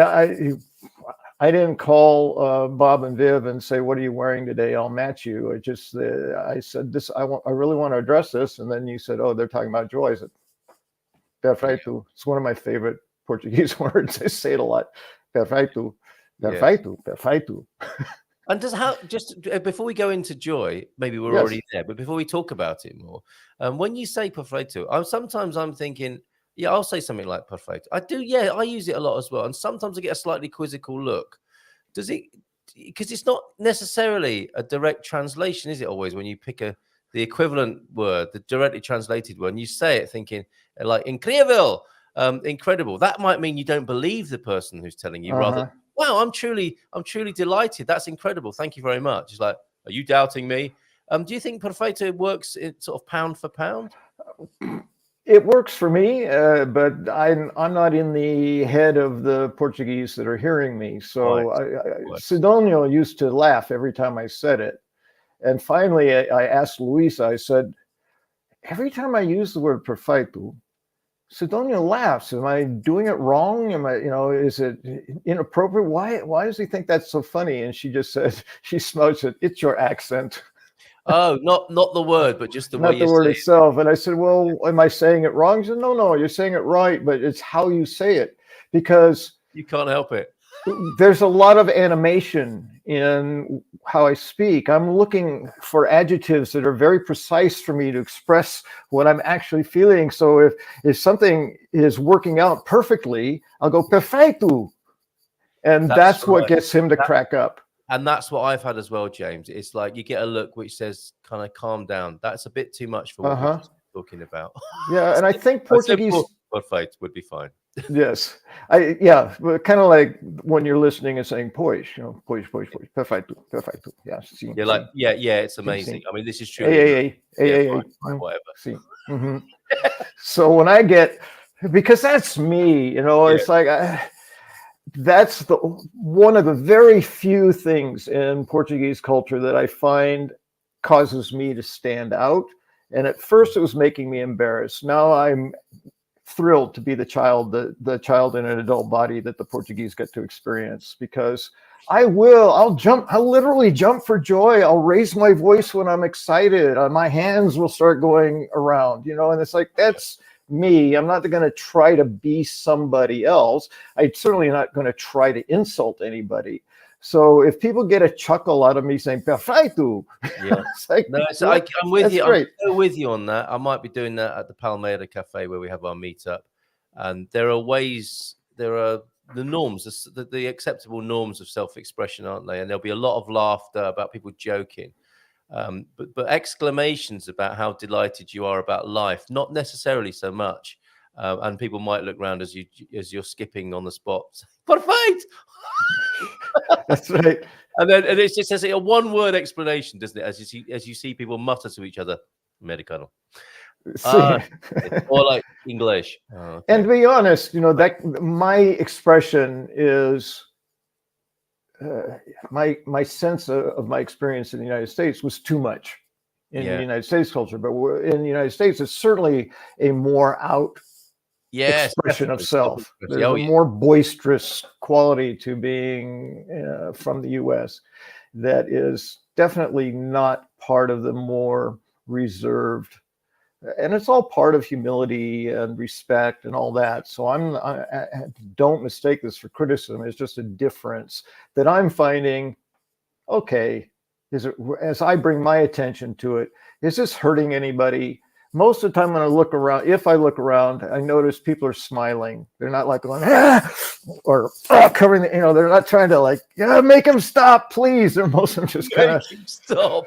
I didn't call Bob and Viv and say, "What are you wearing today? I'll match you." I said this. I really want to address this, and then you said, "Oh, they're talking about joy." I said, "Perfeito." It's one of my favorite Portuguese words. I say it a lot. Perfeito, perfeito, perfeito. And just before we go into joy, maybe we're already there, but before we talk about it more, when you say perfeito, I'm thinking, yeah, I'll say something like perfeito. I do, yeah, I use it a lot as well. And sometimes I get a slightly quizzical look. Does it, because it's not necessarily a direct translation, is it always, when you pick the equivalent word, the directly translated word, and you say it thinking like incredible, incredible. That might mean you don't believe the person who's telling you, rather, wow, I'm truly delighted. That's incredible. Thank you very much. It's like, are you doubting me? Do you think perfeito works in sort of pound for pound? It works for me, but I'm not in the head of the Portuguese that are hearing me. So Sidonio used to laugh every time I said it. And finally, I asked Luisa, I said, every time I use the word perfeito, Sidonio laughs. Am I doing it wrong? Is it inappropriate? Why does he think that's so funny? And she just said, she smokes it. It's your accent. Oh, not the word, but just the way you say it. Not the word itself. And I said, well, am I saying it wrong? She said, no, you're saying it right, but it's how you say it, because you can't help it. There's a lot of animation in how I speak. I'm looking for adjectives that are very precise for me to express what I'm actually feeling. So if something is working out perfectly, I'll go perfeito. And that's what gets him to crack up. And that's what I've had as well, James. It's like you get a look which says, kind of calm down. That's a bit too much for what we're just talking about. Yeah, and I think Portuguese perfeito would be fine. Yes, kind of like when you're listening and saying "pois," pois, perfeito. Yeah, sim, you're like, yeah, it's amazing. I mean, this is true. Whatever. So when I get, because that's me, it's like that's one of the very few things in Portuguese culture that I find causes me to stand out. And at first, it was making me embarrassed. Now I'm thrilled to be the child in an adult body that the Portuguese get to experience, because I'll literally jump for joy. I'll raise my voice when I'm excited. My hands will start going around, and it's like, that's me. I'm not going to try to be somebody else. I'm certainly not going to try to insult anybody. So if people get a chuckle out of me saying perfeito, it's like, I'm with you. Great. I'm with you on that. I might be doing that at the Palmeira Cafe where we have our meetup, and there are the norms, the acceptable norms of self-expression, aren't they? And there'll be a lot of laughter about people joking, but exclamations about how delighted you are about life, not necessarily so much. And people might look around as you're skipping on the spot. Perfect. That's right. And it's just a one-word explanation, doesn't it? As you see people mutter to each other, "Americano," or like English. Okay. And to be honest, that my expression is my sense of my experience in the United States was too much in the United States culture, but in the United States, it's certainly a more expression of self. There's a more boisterous quality to being from the US that is definitely not part of the more reserved, and it's all part of humility and respect and all that. So I don't mistake this for criticism. It's just a difference that I'm finding. Okay, as I bring my attention to it, is this hurting anybody? most of the time when I look around, if I look around, I notice people are smiling. They're not like going, or covering the, they're not trying to like, make him stop, please. They're most of them just kind of stop.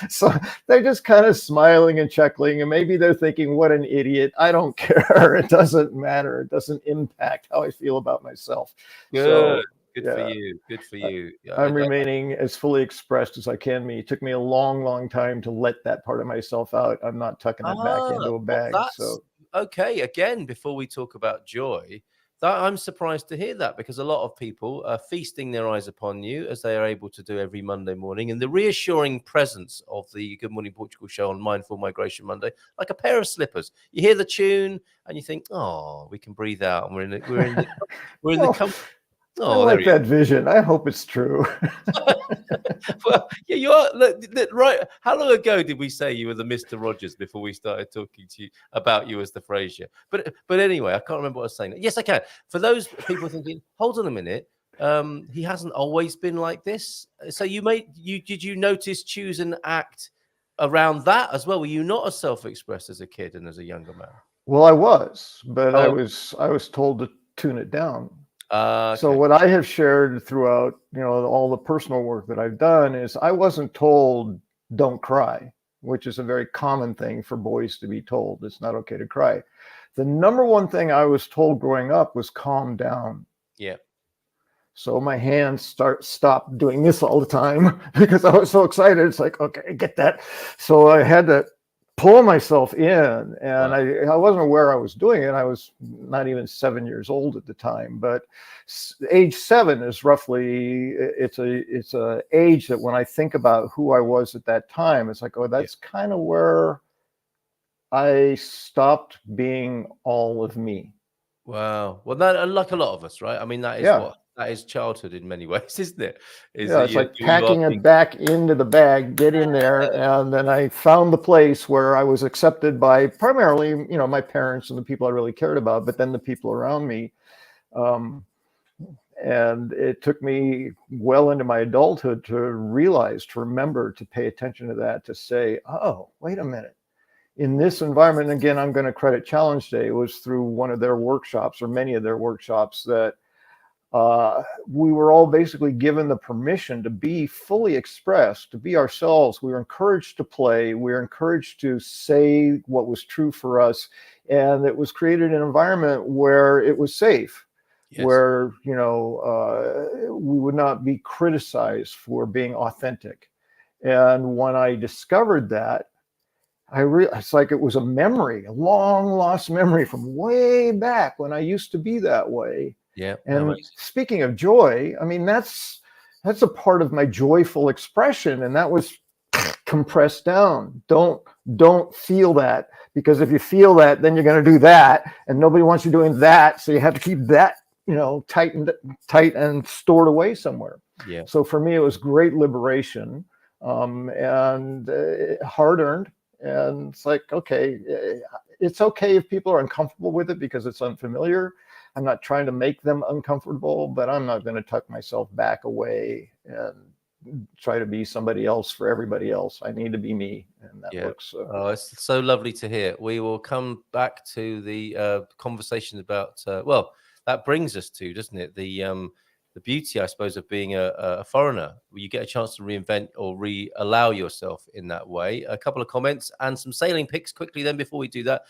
So they're just kind of smiling and chuckling, and maybe they're thinking, what an idiot. I don't care. It doesn't matter. It doesn't impact how I feel about myself. Good. So, Good for you. Good for you. I'm remaining as fully expressed as I can be. It took me a long, long time to let that part of myself out. I'm not tucking it back into a bag. So okay. Again, before we talk about joy, I'm surprised to hear that, because a lot of people are feasting their eyes upon you, as they are able to do every Monday morning, and the reassuring presence of the Good Morning Portugal show on Mindful Migration Monday, like a pair of slippers. You hear the tune and you think, oh, we can breathe out, and we're in the comfort. Oh, I like that vision. I hope it's true. Well, yeah, you are. Look, right. How long ago did we say you were the Mr. Rogers before we started talking to you about you as the Frasier? But anyway, I can't remember what I was saying. Yes, I can. For those people thinking, hold on a minute, he hasn't always been like this. So did you notice, choose, and act around that as well? Were you not as self-expressed as a kid and as a younger man? Well, I was, but I was told to tune it down. Okay. So what I have shared throughout, all the personal work that I've done is I wasn't told don't cry, which is a very common thing for boys to be told. It's not okay to cry. The number one thing I was told growing up was calm down. Yeah. So my hands stopped doing this all the time because I was so excited. It's like, okay, get that. So I had to pull myself in, and I wasn't aware I was doing it. I was not even 7 years old at the time, but age 7 is roughly, it's a age that when I think about who I was at that time, it's like, oh, that's kind of where I stopped being all of me. Wow. Well, that, like a lot of us, right? I mean, that is that is childhood in many ways, isn't it? It's like packing it back into the bag, get in there. And then I found the place where I was accepted by primarily, my parents and the people I really cared about, but then the people around me. And it took me well into my adulthood to realize, to remember, to pay attention to that, to say, oh, wait a minute. In this environment, and again, I'm going to credit Challenge Day. It was through one of their workshops, or many of their workshops, that we were all basically given the permission to be fully expressed, to be ourselves. We were encouraged to play. We were encouraged to say what was true for us. And it was created an environment where it was safe, where, we would not be criticized for being authentic. And when I discovered that, it's like it was a memory, a long lost memory from way back when I used to be that way. Yeah. And speaking of joy, I mean, that's a part of my joyful expression, and that was compressed down. Don't feel that, because if you feel that, then you're going to do that, and nobody wants you doing that. So you have to keep that, tight and stored away somewhere. Yeah. So for me, it was great liberation, and hard earned. And it's like, okay, it's okay if people are uncomfortable with it because it's unfamiliar. I'm not trying to make them uncomfortable, but I'm not going to tuck myself back away and try to be somebody else for everybody else. I need to be me, and that works. Oh, it's so lovely to hear. We will come back to the conversation about, that brings us to, doesn't it, the beauty, I suppose, of being a foreigner, where you get a chance to reinvent or allow yourself in that way. A couple of comments and some sailing pics quickly then before we do that.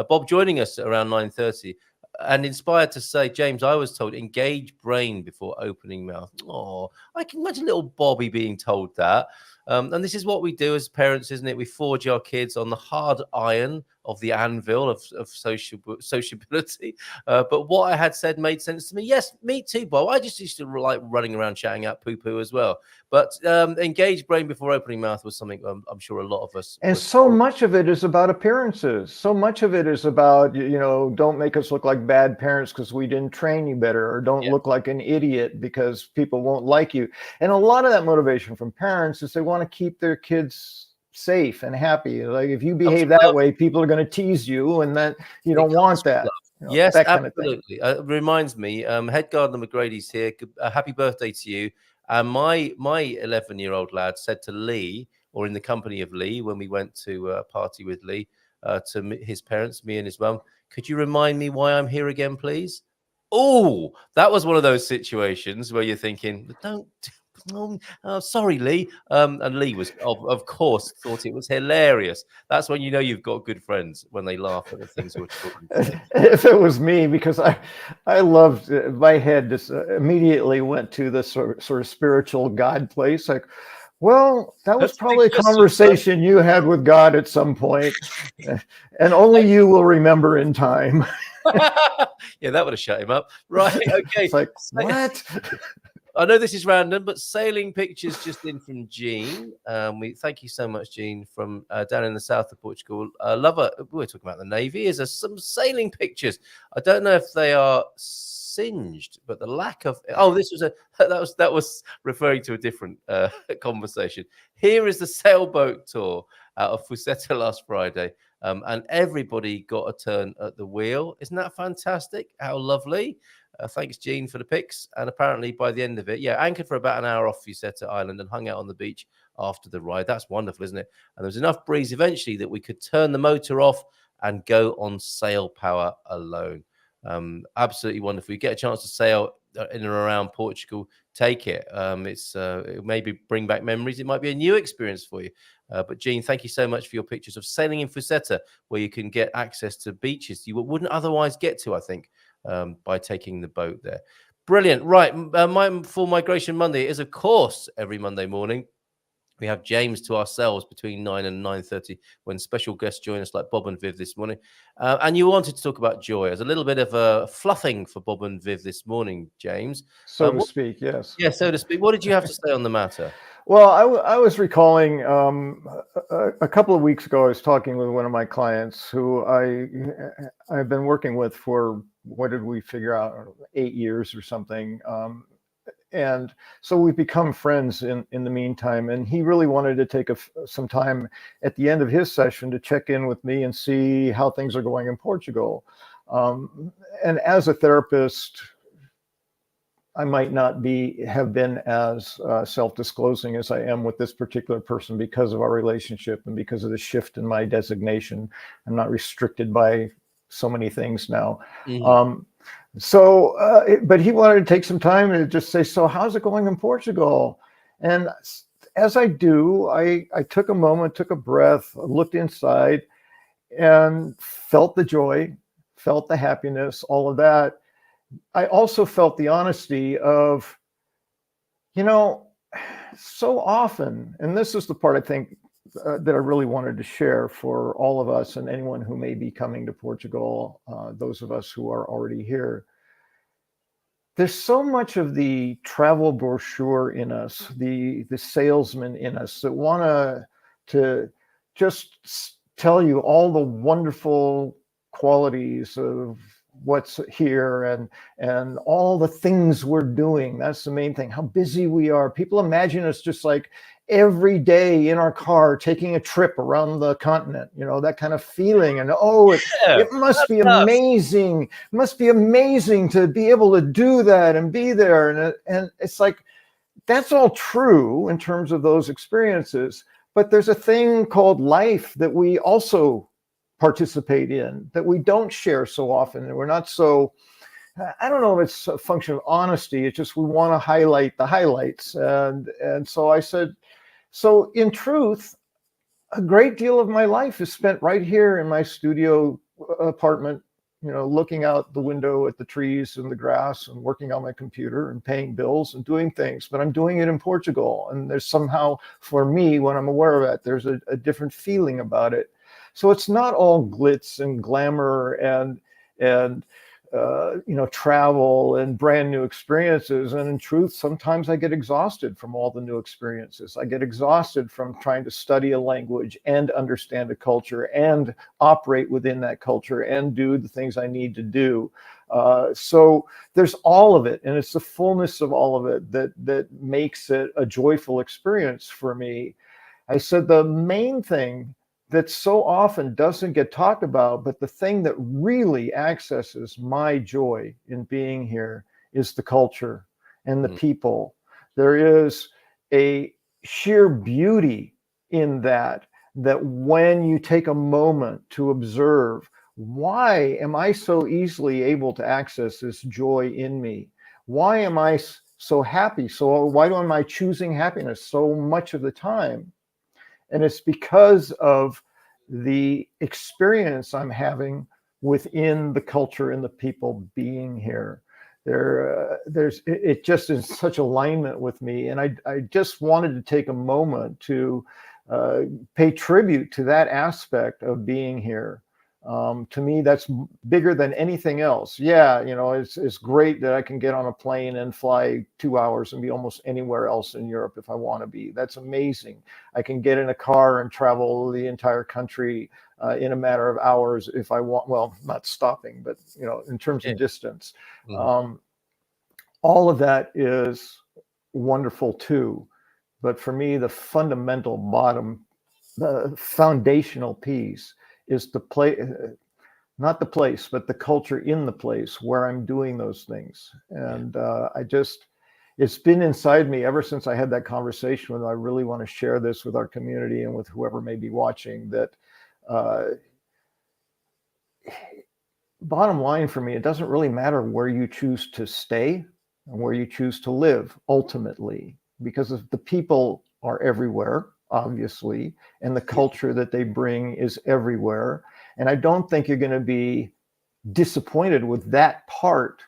Bob joining us around 9:30. And inspired to say, James, I was told, engage brain before opening mouth. Oh, I can imagine little Bobby being told that. And this is what we do as parents, isn't it? We forge our kids on the hard iron of the anvil of sociability. But what I had said made sense to me. Yes, me too, Bob. I just used to like running around chatting out poo-poo as well. But engage brain before opening mouth was something I'm sure a lot of us. And so much of it is about appearances. So much of it is about, don't make us look like bad parents because we didn't train you better, or don't look like an idiot because people won't like you. And a lot of that motivation from parents is they want to keep their kids safe and happy. Like if you behave that way, people are going to tease you, and that you don't want that. Yes, that absolutely. It reminds me, Head Gardener McGrady's here. Happy birthday to you. And my 11-year-old lad said to Lee, or in the company of Lee when we went to a party with Lee to his parents, me and his mum. Could you remind me why I'm here again, please? Oh, that was one of those situations where you're thinking, don't. Oh, sorry, Lee. And Lee was, of course, thought it was hilarious. That's when you know you've got good friends, when they laugh at the things you're talking to. If it was me, because I loved my head just immediately went to the sort of spiritual God place. Like, well, that was probably a conversation you had with God at some point, and only you will remember in time. Yeah, that would have shut him up. Right. Okay. It's like, what? I know this is random, but sailing pictures just in from Jean. We thank you so much, Jean, from down in the south of Portugal. Lover, we're talking about the Navy. Is there some sailing pictures? I don't know if they are singed, but the lack of that was referring to a different conversation. Here is the sailboat tour out of Fuseta last Friday. And everybody got a turn at the wheel. Isn't that fantastic? How lovely. Thanks, Jean, for the pics. And apparently by the end of it, anchored for about an hour off Fuseta Island and hung out on the beach after the ride. That's wonderful, isn't it? And there was enough breeze eventually that we could turn the motor off and go on sail power alone. Absolutely wonderful. You get a chance to sail in and around Portugal, take it. It maybe bring back memories. It might be a new experience for you. But Jean, thank you so much for your pictures of sailing in Fuseta, where you can get access to beaches you wouldn't otherwise get to, I think, by taking the boat there. Brilliant. Right. Mindful Migration Monday is, of course, every Monday morning. We have James to ourselves between 9 and 9:30 when special guests join us like Bob and Viv this morning. And you wanted to talk about joy. There's a little bit of a fluffing for Bob and Viv this morning, James. So to speak, yes. Yeah, so to speak. What did you have to say on the matter? Well, I was recalling a couple of weeks ago, I was talking with one of my clients who I've been working with for, what did we figure out, 8 years or something. And so we've become friends in the meantime. And he really wanted to take some time at the end of his session to check in with me and see how things are going in Portugal. And as a therapist, I might not have been as self-disclosing as I am with this particular person because of our relationship and because of the shift in my designation. I'm not restricted by so many things now. Mm-hmm. But he wanted to take some time and just say, so how's it going in Portugal? And as I do, I took a moment, took a breath, looked inside and felt the joy, felt the happiness, all of that. I also felt the honesty of, so often, and this is the part I think that I really wanted to share for all of us and anyone who may be coming to Portugal, those of us who are already here. There's so much of the travel brochure in us, the salesman in us that want to just tell you all the wonderful qualities of what's here and all the things we're doing. That's the main thing, how busy we are. People imagine us just like every day in our car taking a trip around the continent, that kind of feeling. And it must be amazing. It must be amazing to be able to do that and be there. And it's like, that's all true in terms of those experiences. But there's a thing called life that we also participate in that we don't share so often. And we're not so, I don't know if it's a function of honesty. It's just we want to highlight the highlights. And so I said, so in truth, a great deal of my life is spent right here in my studio apartment, looking out the window at the trees and the grass and working on my computer and paying bills and doing things. But I'm doing it in Portugal. And there's somehow, for me, when I'm aware of it, there's a different feeling about it. So it's not all glitz and glamour and travel and brand new experiences. And in truth, sometimes I get exhausted from all the new experiences. I get exhausted from trying to study a language and understand a culture and operate within that culture and do the things I need to do. So there's all of it. And it's the fullness of all of it that makes it a joyful experience for me. I said the main thing that so often doesn't get talked about, but the thing that really accesses my joy in being here is the culture and the people. There is a sheer beauty in that when you take a moment to observe, why am I so easily able to access this joy in me? Why am I so happy? So why am I choosing happiness so much of the time? And it's because of the experience I'm having within the culture and the people being here. It just is such alignment with me. And I just wanted to take a moment to pay tribute to that aspect of being here. To me, that's bigger than anything else. Yeah, it's great that I can get on a plane and fly 2 hours and be almost anywhere else in Europe if I want to be. That's amazing. I can get in a car and travel the entire country in a matter of hours if I want. Well, not stopping, but in terms of distance. All of that is wonderful too. But for me, the fundamental the foundational piece is not the place, but the culture in the place where I'm doing those things. And it's been inside me ever since I had that conversation with them. I really want to share this with our community and with whoever may be watching, that bottom line for me, it doesn't really matter where you choose to stay and where you choose to live ultimately, because the people are everywhere, obviously, and the culture that they bring is everywhere. And I don't think you're going to be disappointed with that part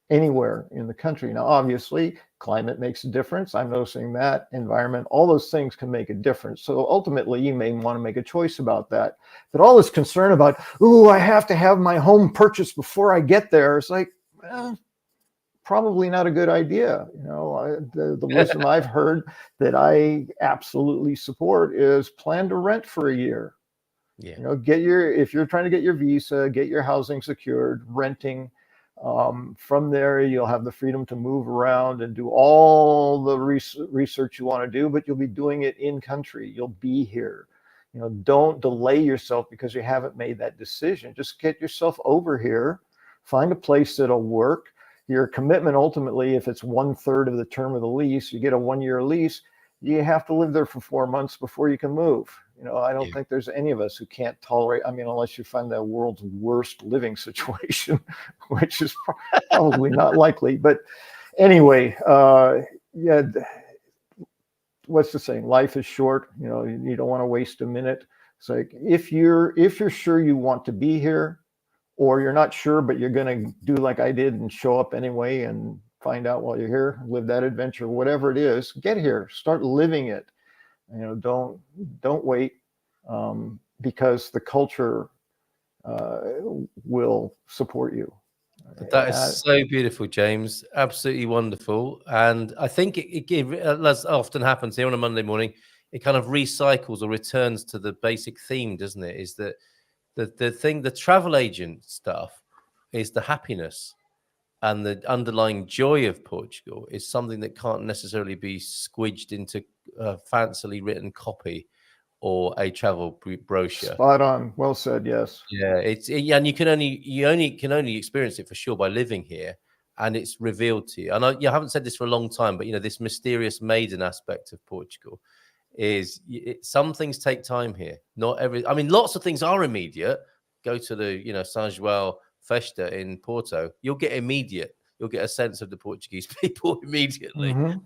anywhere in the country. Now, obviously, climate makes a difference. I'm noticing that. Environment, all those things can make a difference. So ultimately, you may want to make a choice about that. But all this concern about, I have to have my home purchased before I get there, it's like, probably not a good idea. The wisdom I've heard that I absolutely support is plan to rent for a year. Yeah. If you're trying to get your visa, get your housing secured, renting. From there, you'll have the freedom to move around and do all the research you want to do, but you'll be doing it in country. You'll be here. Don't delay yourself because you haven't made that decision. Just get yourself over here, find a place that'll work. Your commitment ultimately, if it's 1/3 of the term of the lease, you get a 1-year lease, you have to live there for 4 months before you can move. I don't think there's any of us who can't tolerate, unless you find the world's worst living situation, which is probably not likely. But anyway, what's the saying? Life is short. You don't want to waste a minute. It's like, if you're sure you want to be here, or you're not sure, but you're going to do like I did and show up anyway and find out while you're here, live that adventure, whatever it is, get here, start living it. Don't wait, because the culture will support you. That is so beautiful, James. Absolutely wonderful. And I think as often happens here on a Monday morning, it kind of recycles or returns to the basic theme, doesn't it? Is that the travel agent stuff is the happiness and the underlying joy of Portugal is something that can't necessarily be squidged into a fancily written copy or a travel brochure. Spot on. Well said. Yes. Yeah. And you can only experience it for sure by living here, and it's revealed to you. And I haven't said this for a long time, but this mysterious maiden aspect of Portugal is some things take time here. Not lots of things are immediate. Go to the São João Festa in Porto, you'll get a sense of the Portuguese people immediately. Mm-hmm.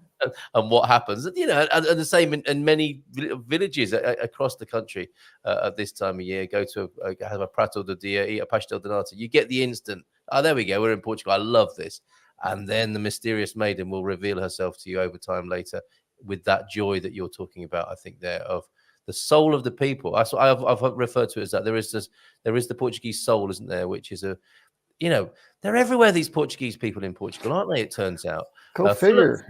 And what happens, and the same in many villages across the country at this time of year. Go to have a prato de dia, eat a pastel de nata. You get the instant, there we go, we're in Portugal, I love this. And then the mysterious maiden will reveal herself to you over time later with that joy that you're talking about, I think, there of the soul of the people. I've referred to it as that. There is the Portuguese soul, isn't there, which is they're everywhere, these Portuguese people in Portugal, aren't they? It turns out. Go figure.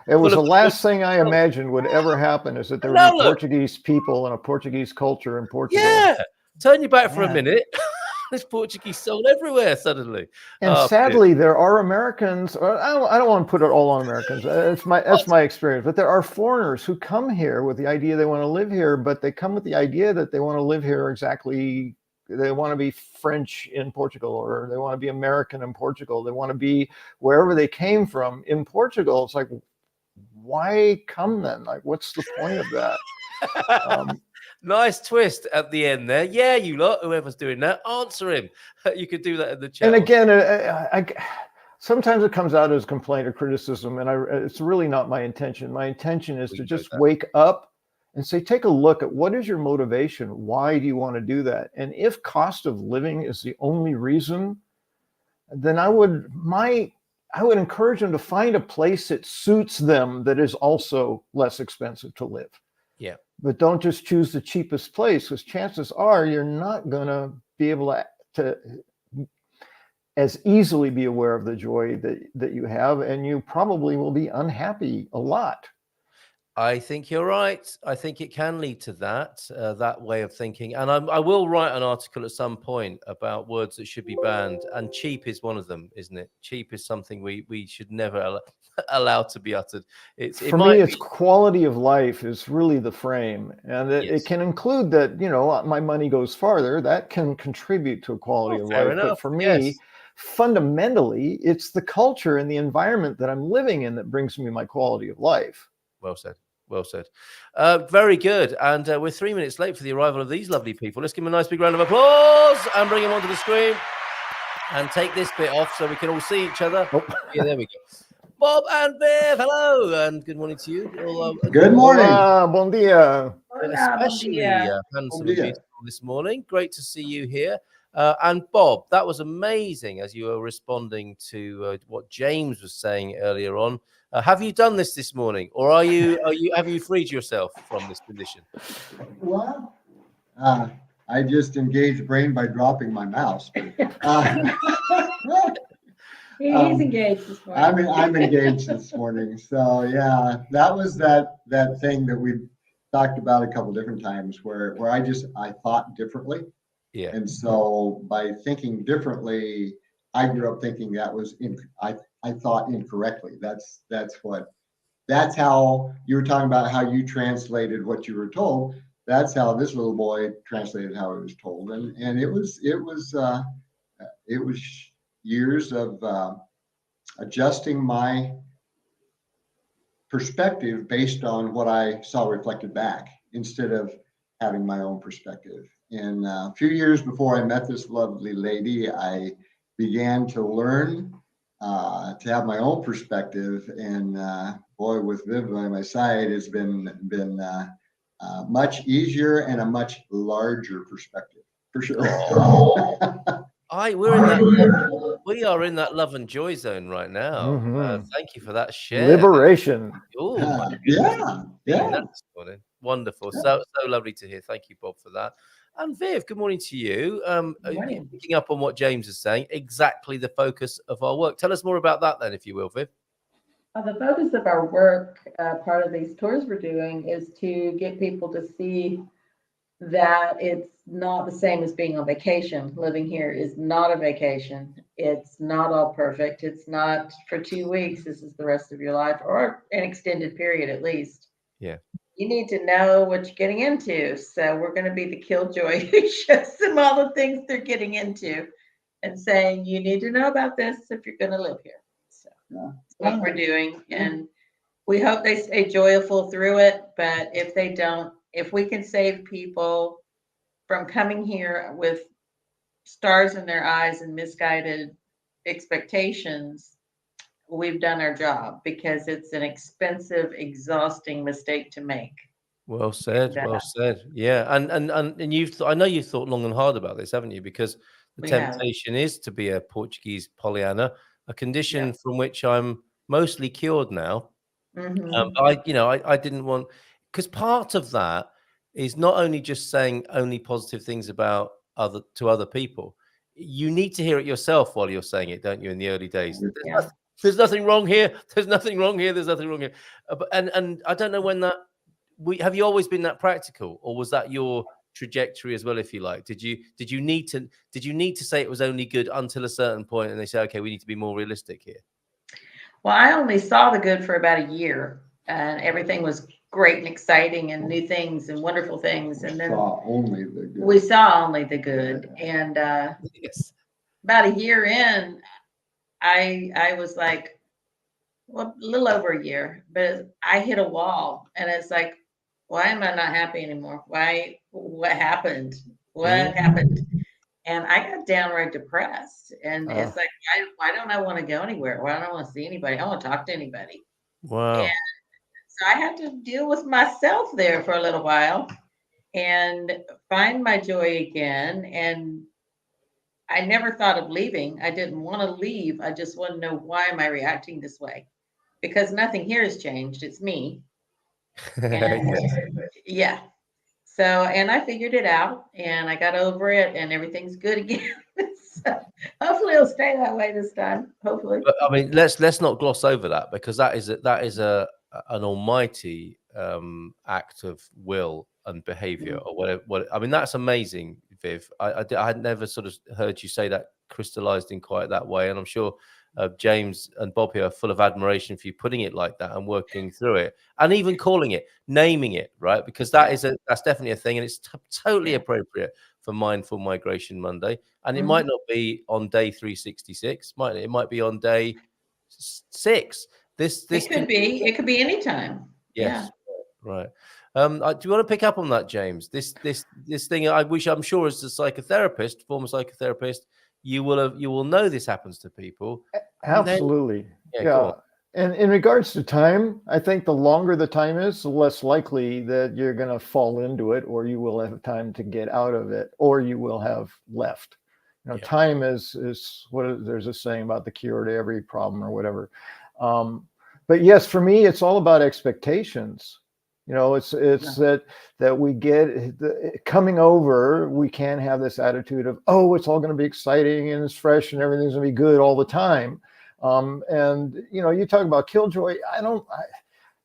It was the last thing I imagined would ever happen, is that there would be Portuguese people and a Portuguese culture in Portugal. Yeah. Turn your back for a minute. There's Portuguese soul everywhere suddenly. And sadly, there are Americans. I don't want to put it all on Americans. That's my experience. But there are foreigners who come here with the idea they want to live here, but they come with the idea that they want to live here exactly. They want to be French in Portugal, or they want to be American in Portugal. They want to be wherever they came from in Portugal. It's like, why come then? Like, what's the point of that? Nice twist at the end there. Yeah, you lot, whoever's doing that, answer him. You could do that in the chat. And again, sometimes it comes out as complaint or criticism, and it's really not my intention. My intention is to just wake up and say, take a look at what is your motivation? Why do you want to do that? And if cost of living is the only reason, then I would encourage them to find a place that suits them that is also less expensive to live. Yeah. But don't just choose the cheapest place, because chances are you're not going to be able to as easily be aware of the joy that you have, and you probably will be unhappy a lot. I think you're right. I think it can lead to that way of thinking. And I will write an article at some point about words that should be banned. And cheap is one of them, isn't it? Cheap is something we should never allow to be uttered. For me, it's quality of life is really the frame. And it can include that, my money goes farther. That can contribute to a quality of life. Enough. But for me, fundamentally, it's the culture and the environment that I'm living in that brings me my quality of life. Well said. Well said. Very good. And we're 3 minutes late for the arrival of these lovely people. Let's give them a nice big round of applause and bring them onto the screen and take this bit off so we can all see each other. Oh. Yeah, there we go. Bob and Viv, hello, and good morning to you. Good morning. Bon dia. Especially handsome and beautiful this morning. Great to see you here. And Bob, that was amazing as you were responding to what James was saying earlier on. Have you done this morning, or have you freed yourself from this condition? Well, I just engaged brain by dropping my mouse. He's engaged this morning. I'm engaged this morning. So yeah, that was that thing that we talked about a couple different times where I thought differently. Yeah. And so by thinking differently, I grew up thinking that was I thought incorrectly. That's how you were talking about how you translated what you were told. That's how this little boy translated how it was told. And it was years of adjusting my perspective based on what I saw reflected back instead of having my own perspective. And a few years before I met this lovely lady, I began to learn to have my own perspective. And boy, with Viv by my side, it's been much easier and a much larger perspective for sure. We are in that love and joy zone right now. Mm-hmm. Thank you for that share. Liberation. Yeah. Wonderful. So lovely to hear. Thank you, Bob, for that. And Viv, good morning to you. Picking up on what James is saying, exactly the focus of our work. Tell us more about that then, if you will, Viv. The focus of our work, part of these tours we're doing, is to get people to see that it's not the same as being on vacation. Living here is not a vacation. It's not all perfect. It's not for 2 weeks. This is the rest of your life, or an extended period at least. Yeah. You need to know what you're getting into. So we're going to be the killjoy who shows them all the things they're getting into and saying, you need to know about this if you're going to live here. So that's what we're doing. And we hope they stay joyful through it. But if they don't, if we can save people from coming here with stars in their eyes and misguided expectations, we've done our job, because it's an expensive, exhausting mistake to make. Well said. Well said. Yeah. And I know you've thought long and hard about this, haven't you? Because the temptation is to be a Portuguese Pollyanna, a condition from which I'm mostly cured now. Mm-hmm. I didn't want, because part of that is not only just saying only positive things about other people. You need to hear it yourself while you're saying it, don't you? In the early days, there's nothing wrong here. There's nothing wrong here. There's nothing wrong here. And I don't know when have you always been that practical, or was that your trajectory as well, if you like? Did you need to say it was only good until a certain point, and they say, okay, we need to be more realistic here? Well, I only saw the good for about a year, and everything was great and exciting and new things and wonderful things. And then we saw only the good. And about a year in, I was like, well, a little over a year, but I hit a wall, and it's like, why am I not happy anymore? What happened? What happened? And I got downright depressed. And it's like, why don't I want to go anywhere? Why don't I want to see anybody? I don't want to talk to anybody. Wow. And so I had to deal with myself there for a little while and find my joy again. And I never thought of leaving. I didn't want to leave. I just want to know, why am I reacting this way? Because nothing here has changed. It's me. And yeah. So, and I figured it out and I got over it and everything's good again. So hopefully it'll stay that way this time. Hopefully. But, I mean, let's not gloss over that, because that is an almighty act of will and behavior, or whatever. I mean, that's amazing, Viv. I had never sort of heard you say that crystallized in quite that way, and I'm sure James and Bob here are full of admiration for you putting it like that and working through it, and even calling it, naming it, right? Because that's definitely a thing, and it's totally appropriate for Mindful Migration Monday. And it might not be on day 366, it might be on day 6. This could be anytime. Yes. Yeah. Right. Do you want to pick up on that, James? This thing, I'm sure as a psychotherapist, former psychotherapist, you will know this happens to people. Absolutely. Yeah. And in regards to time, I think the longer the time is, the less likely that you're going to fall into it, or you will have time to get out of it, or you will have left. Time is what there's a saying about the cure to every problem or whatever. But yes, for me, it's all about expectations. It's that we get coming over. We can't have this attitude of, oh, it's all going to be exciting and it's fresh and everything's going to be good all the time. And you talk about killjoy.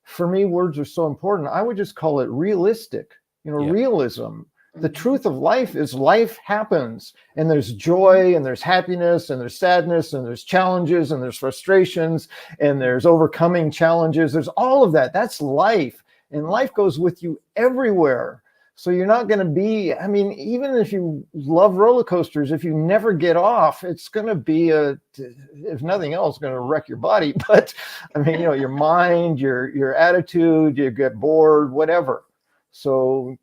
For me, words are so important. I would just call it realistic. Realism. The truth of life is life happens, and there's joy and there's happiness and there's sadness and there's challenges and there's frustrations and there's overcoming challenges. There's all of that. That's life, and life goes with you everywhere. So you're not going to be, even if you love roller coasters, if you never get off, it's going to be if nothing else, going to wreck your body. But your mind, your attitude, you get bored, whatever. So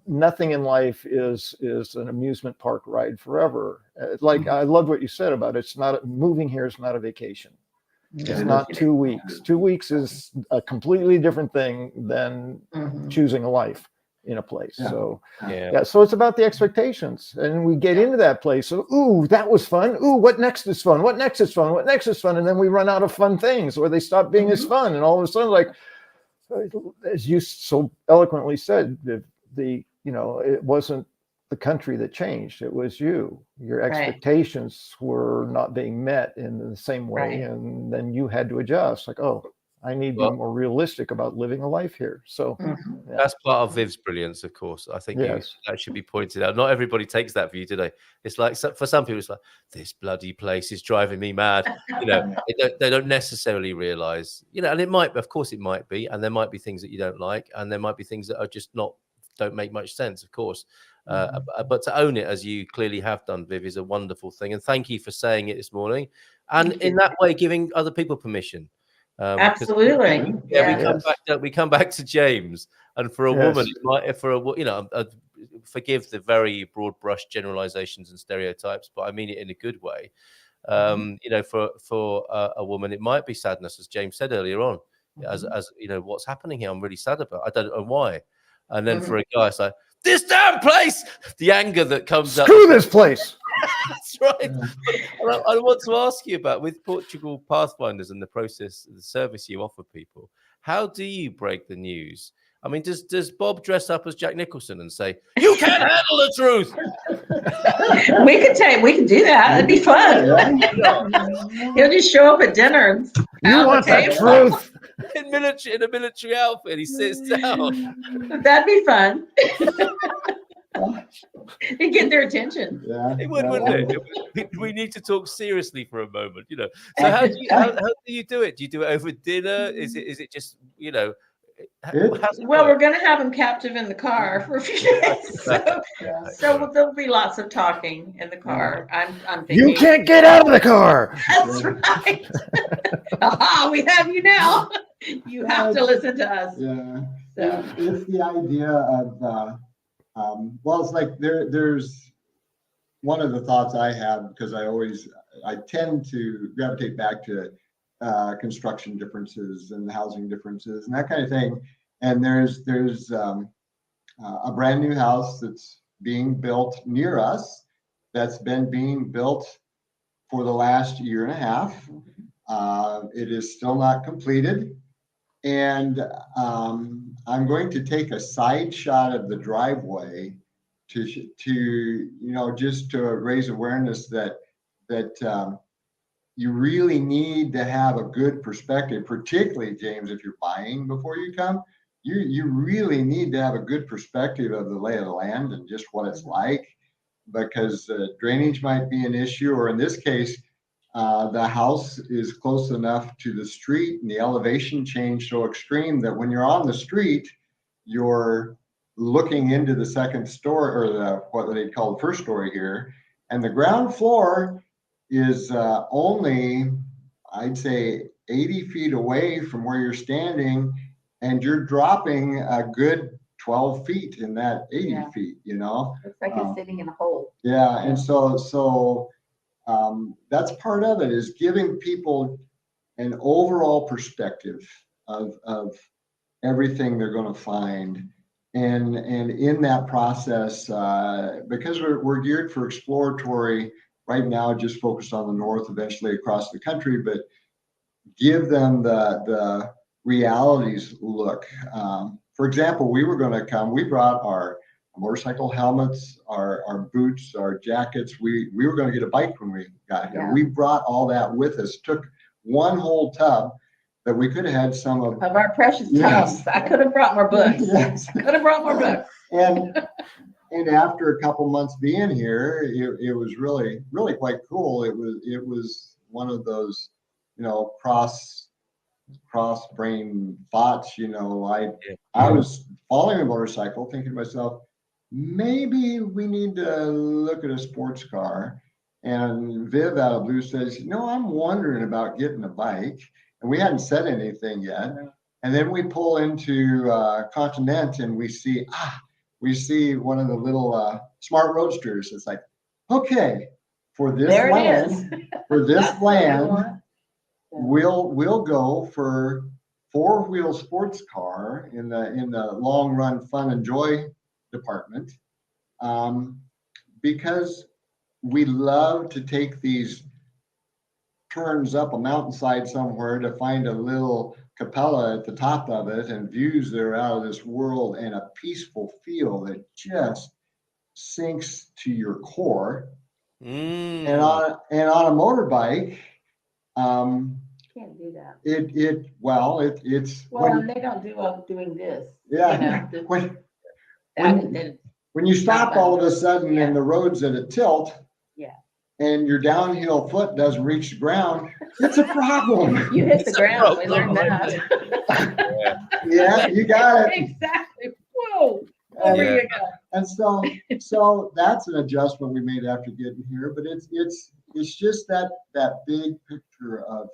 nothing in life is an amusement park ride forever. I love what you said about it's not moving here is not a vacation. It's not 2 weeks. 2 weeks is a completely different thing than choosing a life in a place. So so it's about the expectations, and we get into that place. So, ooh, that was fun. Ooh, what next is fun? What next is fun? What next is fun? And then we run out of fun things, or they stop being as fun, and all of a sudden, as you so eloquently said, it wasn't the country that changed, it was you. Your expectations were not being met in the same way, and then you had to adjust, I need to be more realistic about living a life here. So that's part of Viv's brilliance, of course. I think that should be pointed out. Not everybody takes that view, do they? It's like, for some people, it's like, this bloody place is driving me mad. They don't necessarily realize, and it might, of course it might be, and there might be things that you don't like, and there might be things that are just don't make much sense, of course. But to own it, as you clearly have done, Viv, is a wonderful thing. And thank you for saying it this morning. And in that way, giving other people permission. Absolutely. We come back to James, and for a woman, forgive the very broad brush generalizations and stereotypes, but I mean it in a good way. For a woman, it might be sadness, as James said earlier on, as what's happening here. I'm really sad about. I don't know why. And then for a guy, it's like, this damn place, the anger that comes up. Screw this place. That's right. I want to ask you about, with Portugal Pathfinders and the service you offer people, how do you break the news? Does Bob dress up as Jack Nicholson and say, you can't handle the truth? We could do that. It'd be fun. He'll just show up at dinner. You want the truth? In a military outfit, he sits down. That'd be fun. It'd get their attention. It would, wouldn't it? We need to talk seriously for a moment, So how do you do it? Do you do it over dinner? Is it just, Well, we're going to have him captive in the car for a few days. So there'll be lots of talking in the car. I'm thinking, you can't get out of the car. That's right. Aha, we have you now. You have to listen to us. So It's the idea of, well, it's like there's one of the thoughts I have, because I tend to gravitate back to construction differences and housing differences and that kind of thing. And there's a brand new house that's being built near us, that's been being built for the last year and a half. It is still not completed. And I'm going to take a side shot of the driveway to just to raise awareness that you really need to have a good perspective, particularly, James, if you're buying before you come. You really need to have a good perspective of the lay of the land and just what it's like, because drainage might be an issue, or in this case, the house is close enough to the street and the elevation change so extreme that when you're on the street, you're looking into the second story, or what they call the first story here, and the ground floor is only, I'd say, 80 feet away from where you're standing, and you're dropping a good 12 feet in that 80 feet, Looks like it's sitting in a hole. Yeah, and so that's part of it, is giving people an overall perspective of everything they're going to find. And in that process, because we're geared for exploratory right now, just focused on the north, eventually across the country, but give them the realities look. For example, we brought our motorcycle helmets, our boots, our jackets. We were going to get a bike when we got here. We brought all that with us, took one whole tub that we could have had some of our precious tubs. I could have brought more books. Yes. I could have brought more books. And after a couple months being here, it was really, really quite cool. It was one of those, cross brain thoughts. I was following a motorcycle, thinking to myself, maybe we need to look at a sports car. And Viv out of blue says, I'm wondering about getting a bike. And we hadn't said anything yet. And then we pull into Continent, and we see one of the little smart roadsters. It's like, okay, for this land, we'll go for four-wheel sports car in the long run fun and joy department, because we love to take these turns up a mountainside somewhere to find a little capella at the top of it, and views that are out of this world, and a peaceful feel that just sinks to your core. And on a motorbike, can't do that. It's and they don't do doing this. Yeah. When you stop all of a sudden and the road's at a tilt, and your downhill foot doesn't reach the ground, it's a problem. You hit the ground. We learned that. Yeah, you got it. Exactly. Whoa. Over you go. And so that's an adjustment we made after getting here. But it's just that big picture of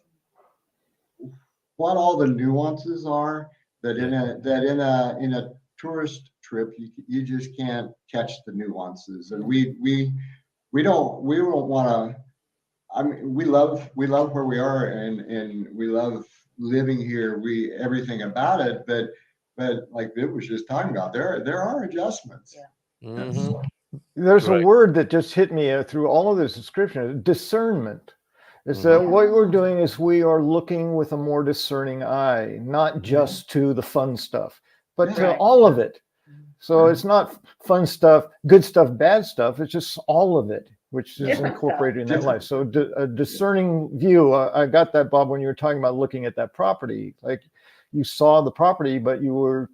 what all the nuances are that in a tourist trip you just can't catch the nuances. And we don't want to. I mean, we love where we are, and we love living here. Everything about it, but like Viv was just talking about, there are adjustments. Yeah. Mm-hmm. There's a word that just hit me through all of this description: discernment. Is that what we're doing? Is we are looking with a more discerning eye, not just to the fun stuff, but to all of it. So it's not fun stuff, good stuff, bad stuff. It's just all of it, which is incorporated in that life. So a discerning view. I got that, Bob, when you were talking about looking at that property. Like you saw the property, but you were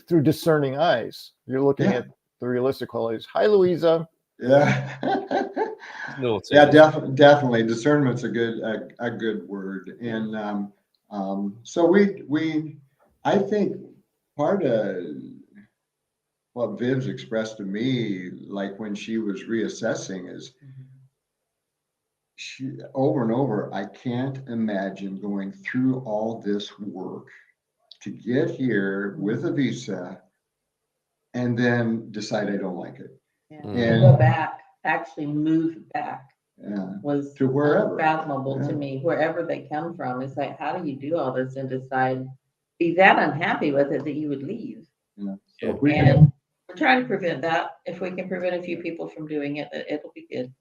through discerning eyes. You're looking at the realistic qualities. Hi, Louisa. Yeah. Yeah, definitely. Discernment's a good word. And so I think part of what Viv's expressed to me, like when she was reassessing, is she over and over, I can't imagine going through all this work to get here with a visa and then decide I don't like it. Yeah. And And go back, actually move back was to wherever. unfathomable to me, wherever they come from. It's like, how do you do all this and decide, be that unhappy with it that you would leave? So if And we're trying to prevent that. If we can prevent a few people from doing it, it'll be good.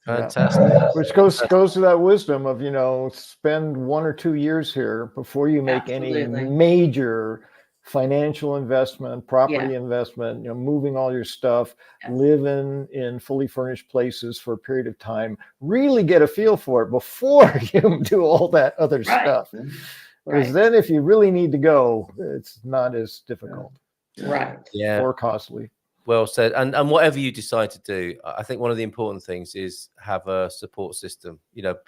Fantastic. Which goes to that wisdom of, spend 1 or 2 years here before you make Absolutely. any major financial investment, property investment, moving all your stuff, live in fully furnished places for a period of time, really get a feel for it before you do all that other stuff. Because then if you really need to go, it's not as difficult. Right. Yeah. Or costly. Well said. And whatever you decide to do, I think one of the important things is have a support system.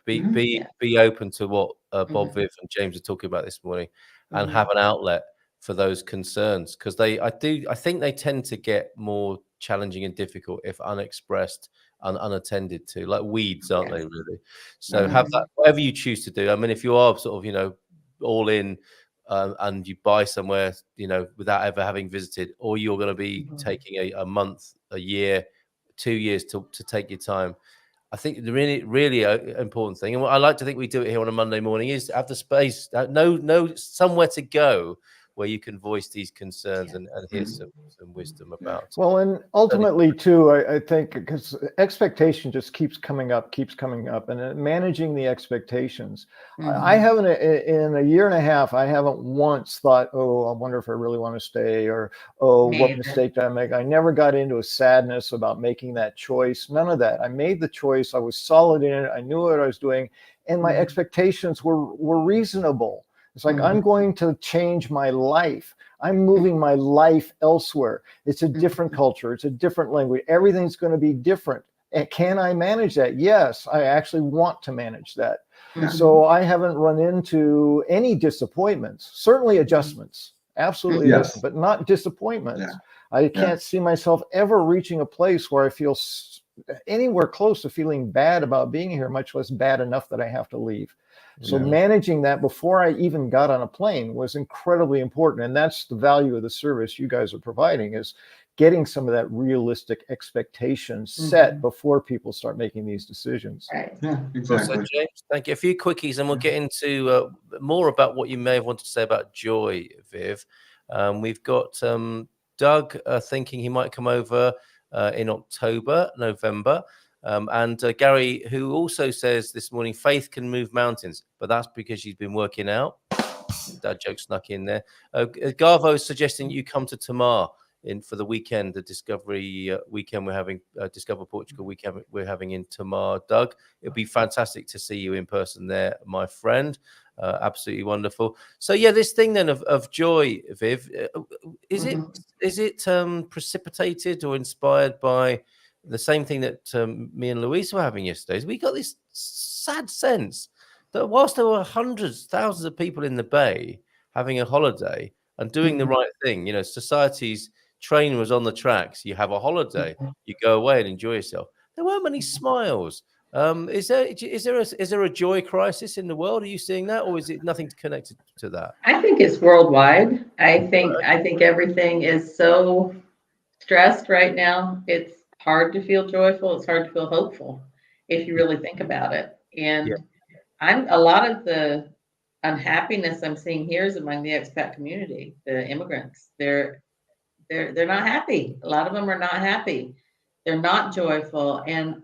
Be open to what Bob, Viv, and James are talking about this morning, and have an outlet for those concerns, because I think they tend to get more challenging and difficult if unexpressed and unattended to, like weeds, aren't they, really? So have that, whatever you choose to do. I mean, if you are sort of, all in, and you buy somewhere, without ever having visited, or you're going to be taking a month, a year, 2 years to take your time. I think the really important thing, and what I like to think we do it here on a Monday morning, is have the space, know somewhere to go where you can voice these concerns and hear some wisdom about. Well, and ultimately too, I think, because expectation just keeps coming up, and managing the expectations. I haven't, in a year and a half, I haven't once thought, oh, I wonder if I really want to stay, or, oh, what mistake did I make? I never got into a sadness about making that choice. None of that. I made the choice. I was solid in it. I knew what I was doing, and my expectations were reasonable. It's like, I'm going to change my life. I'm moving my life elsewhere. It's a different culture. It's a different language. Everything's going to be different. And can I manage that? Yes, I actually want to manage that. So I haven't run into any disappointments, certainly adjustments, absolutely, but not disappointments. I can't see myself ever reaching a place where I feel anywhere close to feeling bad about being here, much less bad enough that I have to leave. So managing that before I even got on a plane was incredibly important. And that's the value of the service you guys are providing, is getting some of that realistic expectation set before people start making these decisions. Right. Yeah, exactly. So, James, thank you. A few quickies, and we'll get into more about what you may have wanted to say about joy, Viv. We've got Doug thinking he might come over in October, November. And Gary, who also says this morning, faith can move mountains, but that's because she's been working out. That joke snuck in there. Garvo is suggesting you come to Tamar for the weekend, the Discovery weekend we're having, Discover Portugal weekend we're having in Tamar. Doug, it'll be fantastic to see you in person there, my friend. Absolutely wonderful. So yeah, this thing then of joy, Viv, is it precipitated or inspired by the same thing that me and Louise were having yesterday? We got this sad sense that whilst there were hundreds, thousands of people in the Bay having a holiday and doing the right thing, society's train was on the tracks. You have a holiday, you go away and enjoy yourself. There weren't many smiles. Is there a joy crisis in the world? Are you seeing that, or is it nothing connected to that? I think it's worldwide. I think everything is so stressed right now. It's hard to feel joyful. It's hard to feel hopeful if you really think about it. And a lot of the unhappiness I'm seeing here is among the expat community, the immigrants. They're not happy. A lot of them are not happy. They're not joyful. And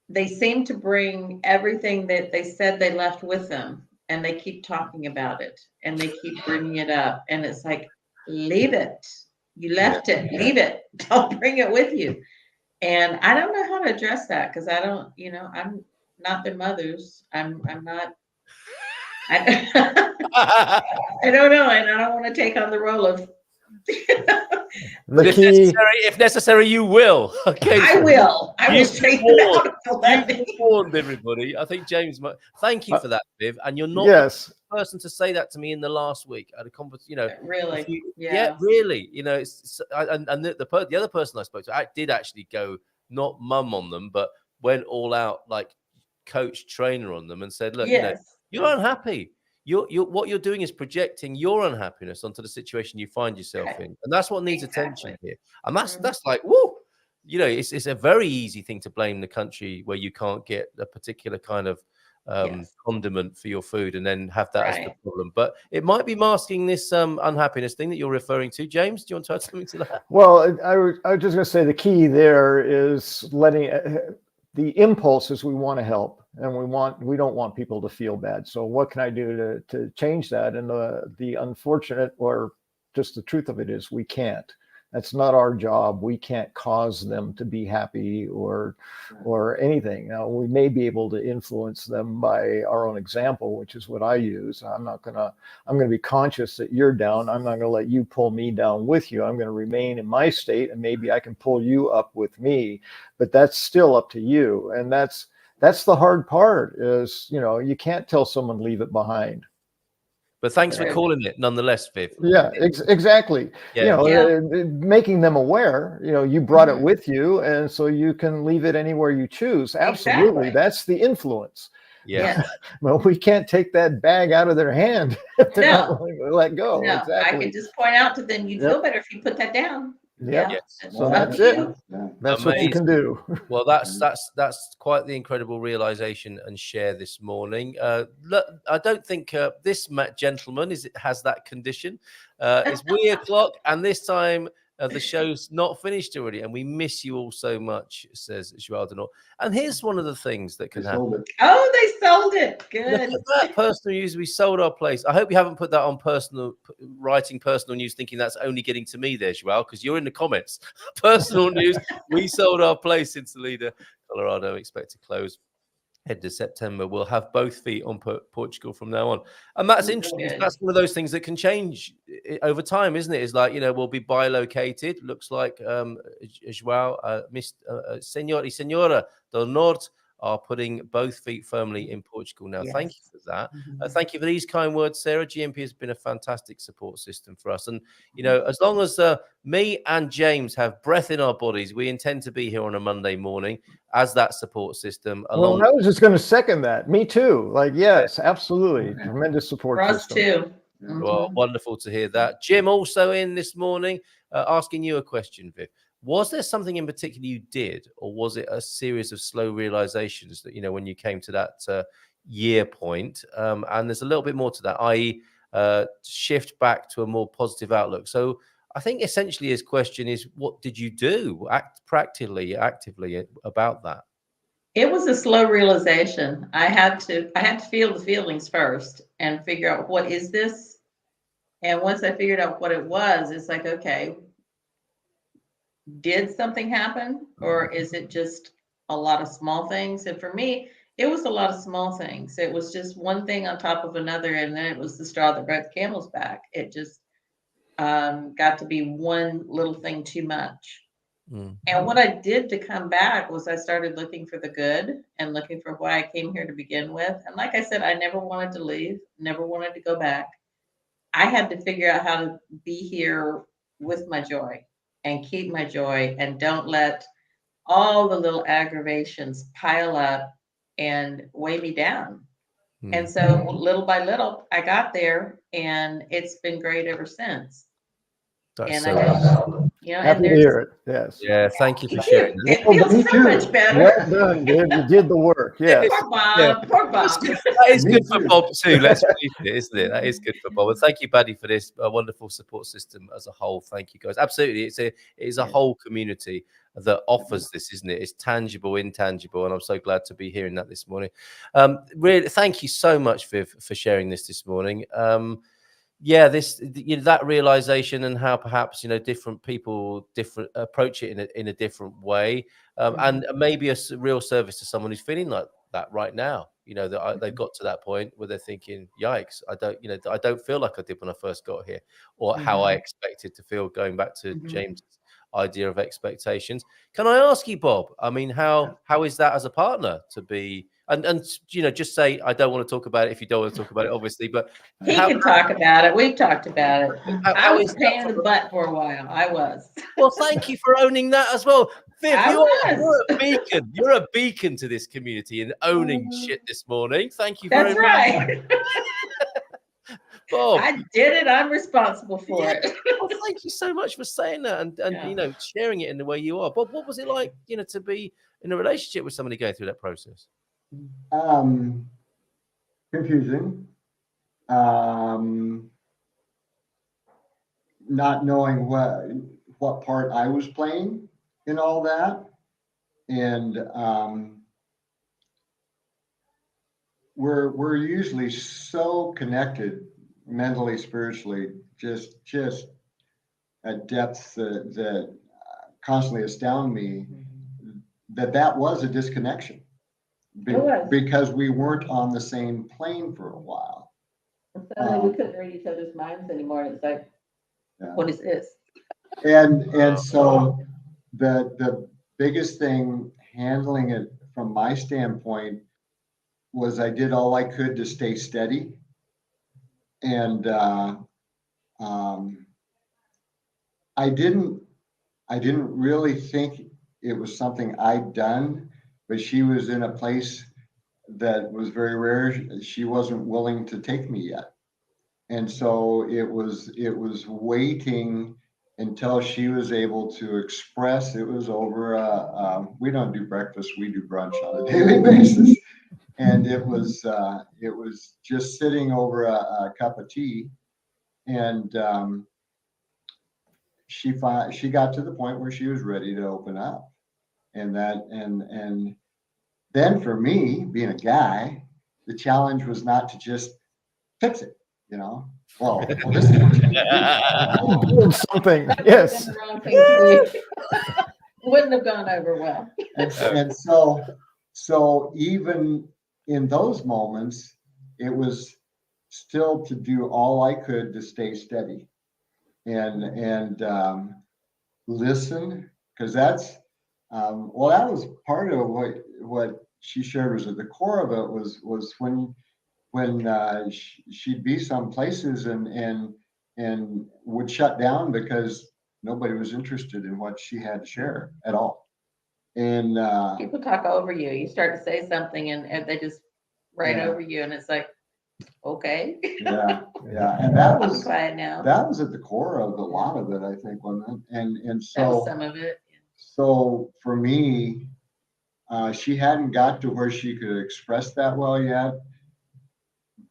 they seem to bring everything that they said they left with them, and they keep talking about it, and they keep bringing it up. And it's like, leave it. You left it, leave it. Don't bring it with you. And I don't know how to address that, because I don't, I'm not their mothers. I'm not, I don't know. And I don't want to take on the role of, but if necessary, you will. Okay. I will straighten it out. You've warned everybody. I think James might. Thank you for that, Viv. And you're not the person to say that to me in the last week at a conference. Really, really. And the other person I spoke to did actually go, not mum on them, but went all out, like coach trainer on them, and said, look, you're unhappy. what you're doing is projecting your unhappiness onto the situation you find yourself in, and that's what needs attention here. And that's like, whoa, you know, it's a very easy thing to blame the country where you can't get a particular kind of condiment for your food and then have that as the problem. But it might be masking this unhappiness thing that you're referring to. James, do you want to add something to that? Well, I was just going to say the key there is letting the impulse is we want to help, and we don't want people to feel bad. So what can I do to change that? And the unfortunate, or just the truth of it, is we can't. That's not our job. We can't cause them to be happy or anything. Now, we may be able to influence them by our own example, which is what I use. I'm going to be conscious that you're down. I'm not going to let you pull me down with you. I'm going to remain in my state, and maybe I can pull you up with me, but that's still up to you. And that's the hard part is, you know, you can't tell someone leave it behind. But thanks for calling it nonetheless, Viv. Yeah, exactly. Yeah. You know, making them aware, you know, you brought it with you, and so you can leave it anywhere you choose. Absolutely. Exactly. That's the influence. Yeah. Well, we can't take that bag out of their hand if they're not willing to let go. No, Exactly. I can just point out to them, you'd feel better if you put that down. Yeah. Yes. So that's it. That's what you can do. Well, that's quite the incredible realization and share this morning. Look, I don't think this gentleman has that condition. It's o'clock, and this time the show's not finished already, and we miss you all so much, says Joao Denor. And here's one of the things that can happen. Oh, they sold it. Good. Look at that, personal news. We sold our place. I hope you haven't put that on writing personal news, thinking that's only getting to me there, Joao, because you're in the comments. Personal news. We sold our place in Salida, Colorado. Expect to close head to September. We'll have both feet on Portugal from now on. And that's interesting. Good. That's one of those things that can change over time, isn't it? It's like, you know, we'll be bilocated. Looks like Joao, Senor y Senora del Norte are putting both feet firmly in Portugal now. Yes. Thank you for that. Thank you for these kind words, Sarah. GMP has been a fantastic support system for us. And, you know, as long as me and James have breath in our bodies, we intend to be here on a Monday morning as that support system. Well, I was just going to second that. Me too. Like, yes, absolutely. Tremendous support For us system. too. Well, wonderful to hear that. Jim also in this morning, asking you a question, Viv. Was there something in particular you did, or was it a series of slow realizations that, you know, when you came to that year point? And there's a little bit more to that, i.e. Shift back to a more positive outlook. So I think essentially his question is, what did you do actively about that? It was a slow realization. I had to feel the feelings first and figure out, what is this? And once I figured out what it was, it's like, okay, did something happen, or is it just a lot of small things? And for me, it was a lot of small things. It was just one thing on top of another, and then it was the straw that broke the camel's back. It just got to be one little thing too much. And what I did to come back was I started looking for the good and looking for why I came here to begin with. And like I said, I never wanted to leave, never wanted to go back. I had to figure out how to be here with my joy and keep my joy, and don't let all the little aggravations pile up and weigh me down. And so little by little, I got there, and it's been great ever since. That's and so I just, you know, Happy to hear it. Yes. Yeah, thank you for sharing. It feels so much better. Well done, Dave. You did the work. Yes. Poor Bob. Poor Bob. That is good for Bob too. Let's face it, isn't it? That is good for Bob. And thank you, Buddy, for this wonderful support system as a whole. Thank you, guys. Absolutely, it is a whole community that offers this, isn't it? It's tangible, intangible, and I'm so glad to be hearing that this morning. Really, thank you so much, Viv, for sharing this morning. Yeah, that realization, and how perhaps, you know, different people approach it in a different way, and maybe a real service to someone who's feeling like that right now. You know, that they've got to that point where they're thinking, "Yikes, I don't feel like I did when I first got here, or how I expected to feel." Going back to James' idea of expectations, can I ask you, Bob? I mean, how is that as a partner to be? And you know, just say, I don't want to talk about it if you don't want to talk about it, obviously. But he can talk about it. We've talked about it. I was a pain in the that butt for a while. I was. Well, thank you for owning that as well. Viv, you're a beacon. You're a beacon to this community and owning shit this morning. Thank you very much. That's right. Bob. I did it. I'm responsible for it. Well, thank you so much for saying that and sharing it in the way you are. Bob, what was it like, to be in a relationship with somebody going through that process? Confusing. Not knowing what part I was playing in all that. And we're usually so connected mentally, spiritually, just at depths that constantly astound me, that was a disconnection because we weren't on the same plane for a while. So we couldn't read each other's minds anymore. It's like, what is this? And so the biggest thing handling it from my standpoint was I did all I could to stay steady. And I didn't really think it was something I'd done, but she was in a place that was very rare. She wasn't willing to take me yet. And so it was waiting until she was able to express. It was over we don't do breakfast, we do brunch on a daily basis. And it was just sitting over a cup of tea, and she got to the point where she was ready to open up, and then for me, being a guy, the challenge was not to just fix it, Well, this is what you do. Something, yes. Wouldn't have gone over well. And so even in those moments, it was still to do all I could to stay steady and listen, because that's that was part of what she shared. Was at the core of it was when she'd be some places and would shut down because nobody was interested in what she had to share at all. And people talk over you. You start to say something and they just write over you, and it's like, okay. Yeah. And that was quiet now. That was at the core of a lot of it, I think, wasn't it? And so that was some of it. So for me, she hadn't got to where she could express that well yet.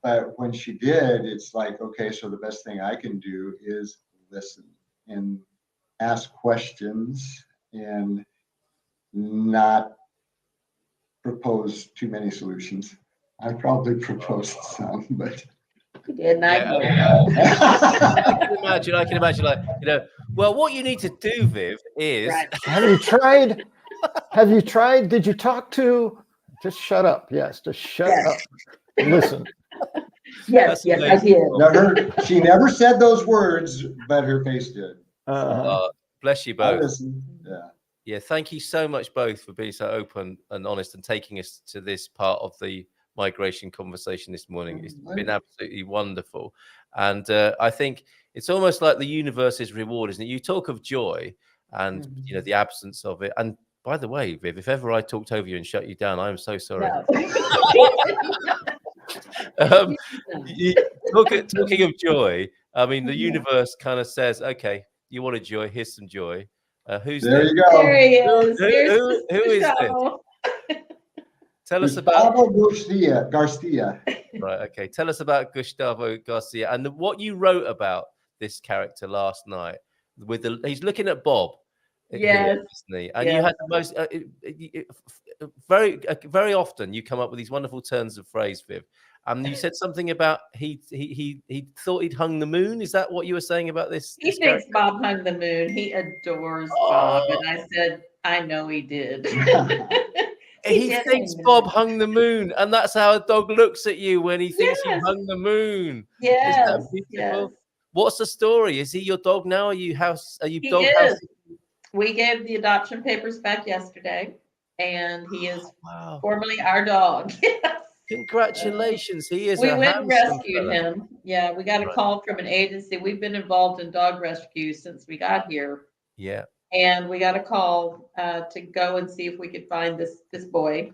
But when she did, it's like, okay, so the best thing I can do is listen and ask questions and not propose too many solutions. I probably proposed some, but you did. I can imagine, like, well, what you need to do, Viv, is Have you tried? Did you talk to? Just shut up. Yes, just shut up. Listen. Yes, I did. She never said those words, but her face did. Bless you both. Yeah. Thank you so much both for being so open and honest and taking us to this part of the migration conversation this morning. It's been absolutely wonderful. And I think it's almost like the universe's reward, isn't it? You talk of joy and the absence of it. And by the way, Viv, if ever I talked over you and shut you down, I'm so sorry. No. Talking of joy, I mean, the universe kind of says, okay, you wanted joy, here's some joy. Who's there? This? You go. There he is. Who is this? Tell us about Gustavo Garcia. Right, okay. Tell us about Gustavo Garcia and what you wrote about this character last night. He's looking at Bob. Yes. Here, isn't he? And you had the most very often you come up with these wonderful turns of phrase, Viv. And you said something about he thought he'd hung the moon. Is that what you were saying about this? He thinks Bob hung the moon. He adores Bob. And I said, I know he did. He thinks Bob hung the moon, and that's how a dog looks at you when he thinks you hung the moon. Yes. Isn't that beautiful? Yes. What's the story? Is he your dog now? Are you dog house? We gave the adoption papers back yesterday, and he is formally our dog. Yes. Congratulations. He is. We went and rescued him. Yeah, we got a call from an agency. We've been involved in dog rescue since we got here. Yeah. And we got a call to go and see if we could find this boy.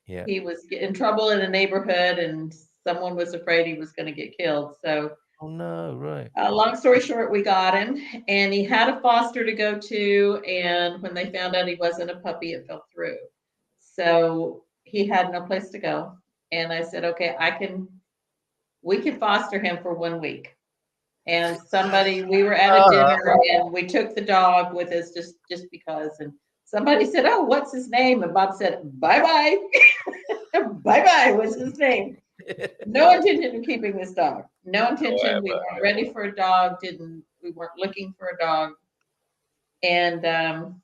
Yeah. He was in trouble in a neighborhood, and someone was afraid he was going to get killed. So Oh no, right. Long story short, we got him, and he had a foster to go to, and when they found out he wasn't a puppy, it fell through. So he had no place to go. And I said, okay, we can foster him for 1 week. And we were at a dinner and we took the dog with us just because. And somebody said, oh, what's his name? And Bob said, bye-bye. Bye-bye was his name. No intention of keeping this dog. No intention. We weren't ready for a dog. We weren't looking for a dog. And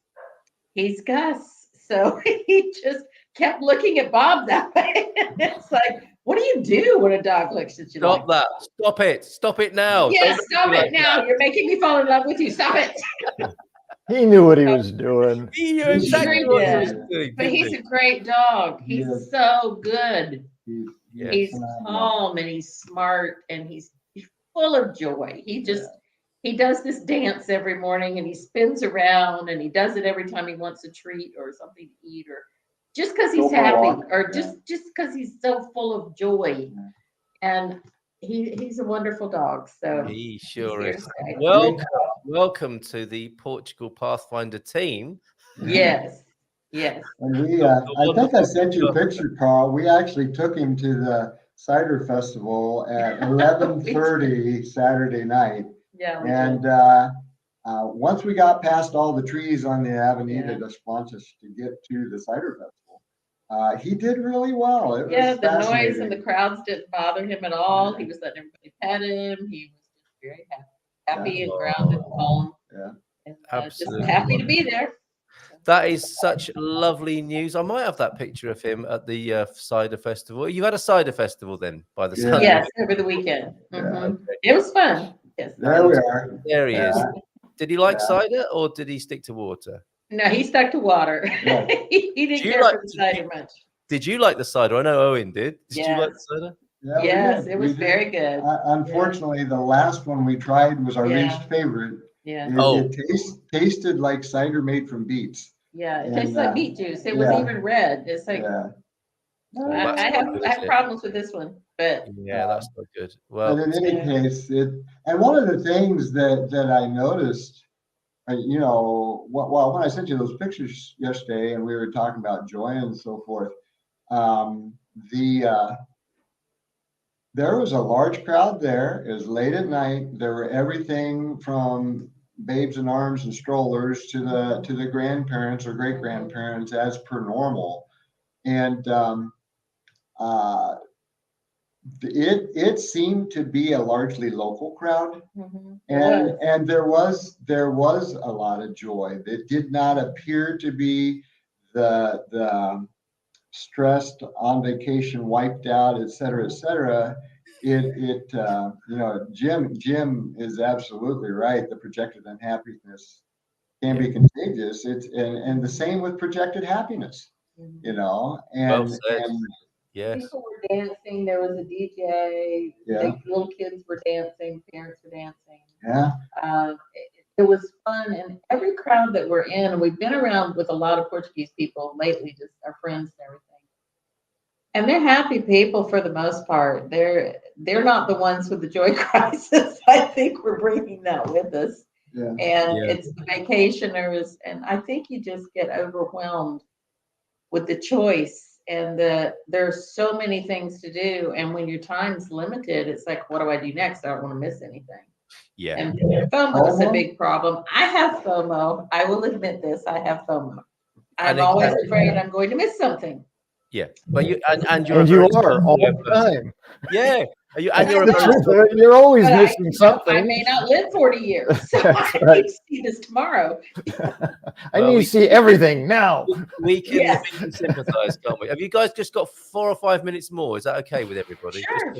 he's Gus. So he just kept looking at Bob that way. It's like, what do you do when a dog looks at you? Stop that. Stop it. Stop it now. Yeah, stop it now. You're making me fall in love with you. Stop it. He knew what he was doing. He knew exactly what he was doing. But he's a great dog. He's so good. He's calm and he's smart and he's full of joy. He does this dance every morning and he spins around and he does it every time he wants a treat or something to eat or just because he's happy or just because he's so full of joy. And he's a wonderful dog. So he sure is. Welcome to the Portugal Pathfinder team. Yes. Yes. And I think I sent you a picture, Carl. We actually took him to the cider festival at 11:30 Saturday night. Yeah. And once we got past all the trees on the Avenida de Plantas to get to the cider festival, he did really well. It was the noise and the crowds didn't bother him at all. He was letting everybody pet him. He was just very happy and grounded and calm. Yeah. And, Absolutely. just happy to be there. That is such lovely news. I might have that picture of him at the cider festival. You had a cider festival then, by the sound. Yes, over the weekend. Mm-hmm. It was fun. Yes. There we are. There he is. Did he like cider or did he stick to water? No, he stuck to water. Yeah. he didn't care for the cider much. Did you like the cider? I know Owen did. Did you like the cider? Yeah, yes, it was very good. Unfortunately, the last one we tried was our least favorite. Yeah. It tasted like cider made from beets. Yeah, it tastes like beet juice. It was even red. It's like I have problems with this one, but that's not good. Well, but in any case, and one of the things that I noticed, when I sent you those pictures yesterday, and we were talking about joy and so forth, there was a large crowd there. It was late at night. There were everything from babes in arms and strollers to the grandparents or great grandparents as per normal, and it seemed to be a largely local crowd, and there was a lot of joy. It did not appear to be the stressed on vacation, wiped out, et cetera. Jim is absolutely right. The projected unhappiness can be contagious. And the same with projected happiness, and people were dancing. There was a DJ. Little kids were dancing. Parents were dancing. Yeah. It was fun, and every crowd that we're in, and we've been around with a lot of Portuguese people lately, just our friends and everything. And they're happy people for the most part. They're not the ones with the joy crisis. I think we're bringing that with us. Yeah. And it's the vacationers, and I think you just get overwhelmed with the choice and there's so many things to do. And when your time's limited, it's like, what do I do next? I don't want to miss anything. Yeah. And FOMO is a big problem. I have FOMO. I will admit this. I have FOMO. I'm always afraid I'm going to miss something. Yeah, but you are all the time. Yeah, you're always missing something. I may not live 40 years, so I need to see this tomorrow. I need to see everything now. We can sympathize, can't we? Have you guys just got 4 or 5 minutes more? Is that okay with everybody? Sure.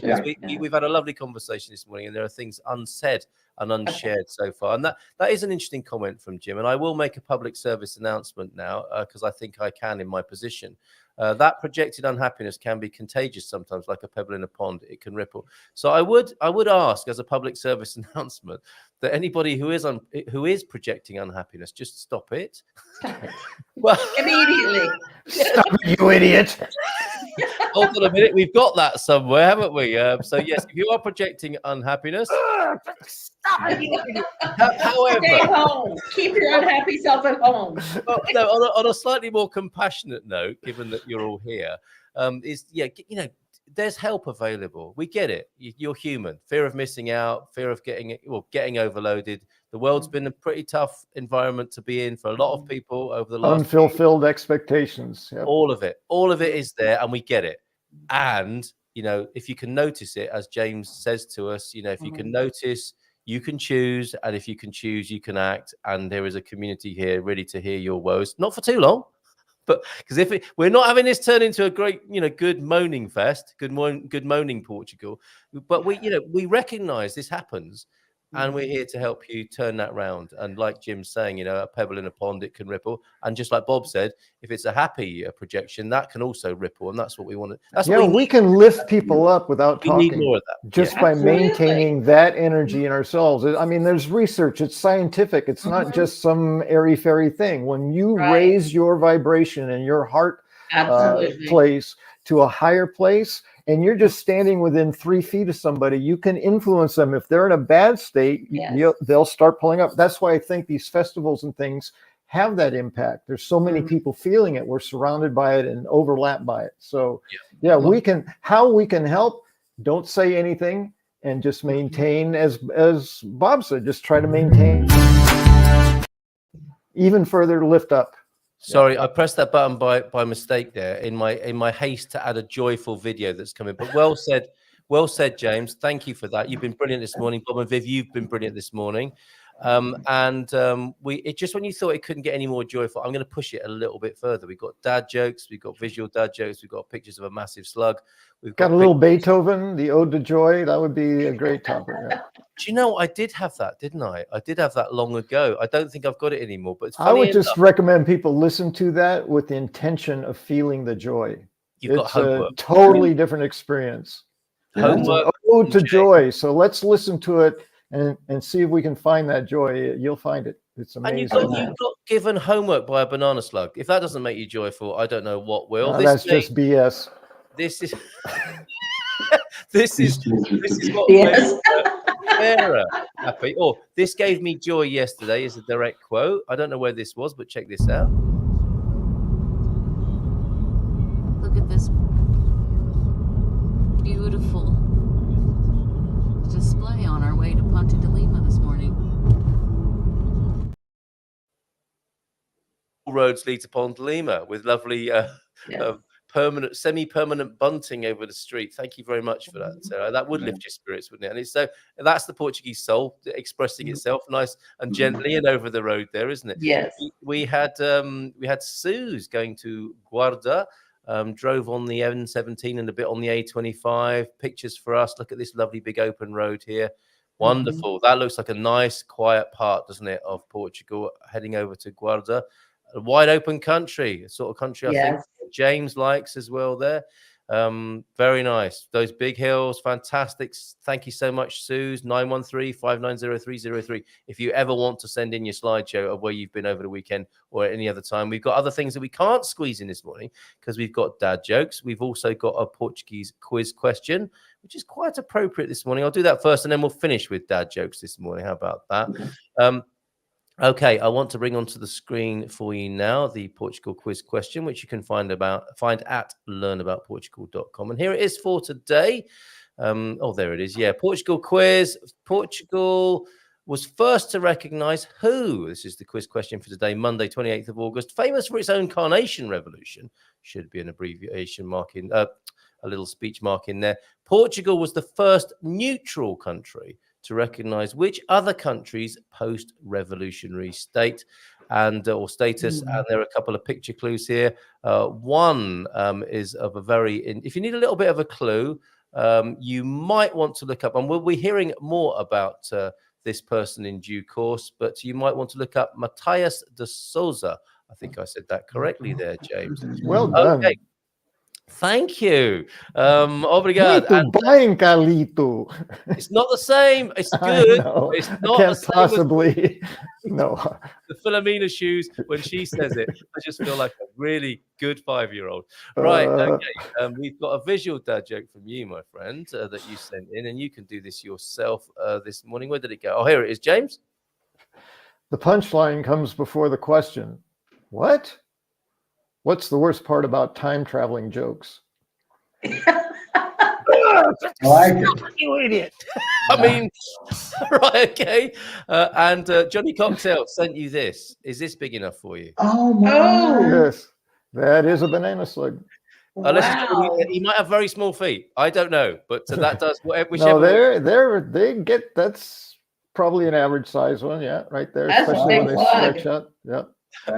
We've had a lovely conversation this morning, and there are things unsaid and unshared so far. And that is an interesting comment from Jim. And I will make a public service announcement now because I think I can in my position. That projected unhappiness can be contagious sometimes, like a pebble in a pond. It can ripple. So I would ask, as a public service announcement, that anybody who is projecting unhappiness, just stop it. Well, immediately. Stop it, you idiot. hold on a minute. We've got that somewhere, haven't we? So yes, if you are projecting unhappiness, however, Stay home. Keep your unhappy self at home. well, no, on a slightly more compassionate note, given that you're all here, there's help available. We get it. You're human. Fear of missing out, fear of getting overloaded. The world's been a pretty tough environment to be in for a lot of people over the last unfulfilled expectations. Yep. All of it is there, and we get it. And if you can notice it, as James says to us, if you can notice, you can choose, and if you can choose, you can act. And there is a community here ready to hear your woes, not for too long. But because we're not having this turn into a great, good moaning fest, good moaning Portugal, but we recognize this happens, and we're here to help you turn that round. And like Jim's saying, a pebble in a pond, it can ripple. And just like Bob said, if it's a happy projection, that can also ripple, and that's what we want to. We can lift people up without talking. We need more of that, just by maintaining that energy in ourselves. I mean, there's research. It's scientific. It's not just some airy-fairy thing. When you raise your vibration and your heart place to a higher place, and you're just standing within 3 feet of somebody, you can influence them. If they're in a bad state, they'll start pulling up. That's why I think these festivals and things have that impact. There's so many people feeling it. We're surrounded by it and overlapped by it. So how we can help, don't say anything and just maintain, as Bob said, just try to maintain, even further lift up. Sorry, I pressed that button by mistake there in my haste to add a joyful video that's coming. But well said, James. Thank you for that. You've been brilliant this morning, Bob and Viv. You've been brilliant this morning. It just, when you thought it couldn't get any more joyful, I'm going to push it a little bit further. We've got dad jokes, we've got visual dad jokes, we've got pictures of a massive slug. We've got a little Beethoven, the Ode to Joy. That would be a great topic. Yeah. Do you know, I did have that, didn't I? I did have that long ago. I don't think I've got it anymore, but it's funny. I would just recommend people listen to that with the intention of feeling the joy. It's a totally different experience. Homework. Ode to Joy. So let's listen to it and see if we can find that joy. You'll find it. It's amazing. And you got given homework by a banana slug. If that doesn't make you joyful, I don't know what will. That's just BS. This is this is what makes Sarah happy. Oh, this gave me joy yesterday is a direct quote. I don't know where this was, but check this out. Look at this beautiful display on our way to Ponte de Lima this morning. All roads lead to Ponte de Lima with lovely permanent, semi-permanent bunting over the street. Thank you very much for that, Sarah. That would lift your spirits, wouldn't it? And it's so that's the Portuguese soul expressing itself nice and gently and over the road there, isn't it? Yes. We had Suze going to Guarda, drove on the N17 and a bit on the A25. Pictures for us. Look at this lovely big open road here. Wonderful. That looks like a nice quiet part, doesn't it, of Portugal, heading over to Guarda. A wide open country, a sort of country I think James likes as well there. Very nice. Those big hills, fantastic. Thank you so much, Suze. 913-590-303. If you ever want to send in your slideshow of where you've been over the weekend or at any other time. We've got other things that we can't squeeze in this morning because we've got dad jokes. We've also got a Portuguese quiz question, which is quite appropriate this morning. I'll do that first and then we'll finish with dad jokes this morning. How about that? Okay, I want to bring onto the screen for you now the Portugal quiz question, which you can find at learnaboutportugal.com. And here it is for today. There it is. Yeah, Portugal quiz. Portugal was first to recognize who? This is the quiz question for today, Monday, 28th of August. Famous for its own carnation revolution. Should be an abbreviation mark in, a little speech mark in there. Portugal was the first neutral country to recognize which other countries post-revolutionary state or status. And there are a couple of picture clues here. One is of a if you need a little bit of a clue, you might want to look up, and we'll be hearing more about this person in due course, but you might want to look up Matthias de Souza. I think I said that correctly there, James. Well done. Okay. Thank you. Obrigado. Muito bem, Carlito. It's not the same. It's I good. know. It's I not can't the same possibly. No. the Philomena shoes. When she says it, I just feel like a really good 5-year-old. Right. Okay. We've got a visual dad joke from you, my friend, that you sent in, and you can do this yourself this morning. Where did it go? Oh, here it is, James. The punchline comes before the question. What? What's the worst part about time traveling jokes? I like it. You idiot. I mean, right, okay. And Johnny Cocktail sent you this. Is this big enough for you? Oh my! Yes, that is a banana slug. Wow. He might have very small feet. I don't know, but that does whatever. No, they get, that's probably an average size one. Yeah, right there. That's a especially when big they slug. stretch out. Yeah.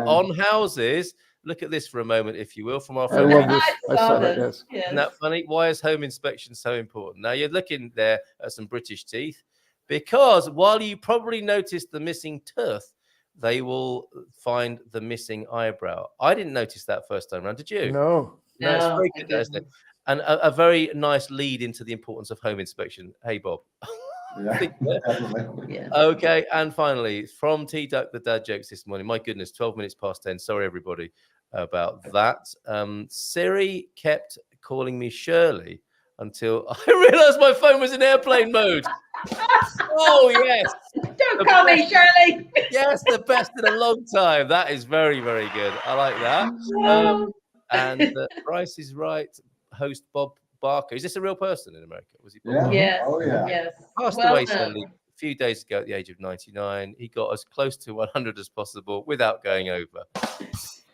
On houses. Look at this for a moment, if you will, from our I friend. love this. I saw saw that. this. Yes. Isn't that funny? Why is home inspection so important? Now you're looking there at some British teeth, because while you probably noticed the missing tooth, they will find the missing eyebrow. I didn't notice that first time around. Did you? No. No, it's No, very I good, isn't it? didn't. And a very nice lead into the importance of home inspection. Hey, Bob. Yeah, definitely. Yeah. Okay, and finally, from T-Duck, the dad jokes this morning. My goodness, 12 minutes past 10. Sorry, everybody, about that. Siri kept calling me Shirley until I realized my phone was in airplane mode. Oh, yes. Don't call me Shirley. Yes, the best in a long time. That is very, very good. I like that. And Price is Right host Bob Barker. Is this a real person in America? Was he? Bob Yeah. Barker? Yes. Oh, yeah. Yes. Passed Well away done. suddenly a few days ago at the age of 99. He got as close to 100 as possible without going over.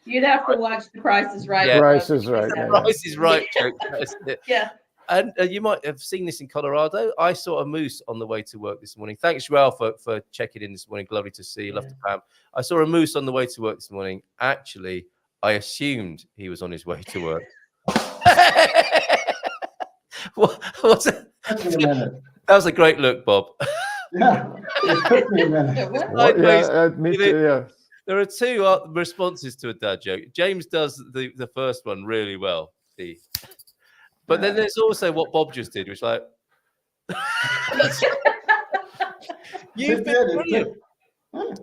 You'd have to watch The Price is Right. Yeah. Price is Right. The Yeah. Price is Right joke. That's it. Yeah. And you might have seen this in Colorado. I saw a moose on the way to work this morning. Thanks, Ralph, for checking in this morning. Lovely to see you. Love to Pam. I saw a moose on the way to work this morning. Actually, I assumed he was on his way to work. What's it? Took me a minute. That was a great look, Bob. Yeah, it took me a minute. What? Yeah, me too. Yeah. There are two responses to a dad joke. James does the first one really well. But then there's also what Bob just did, which like you've been brilliant.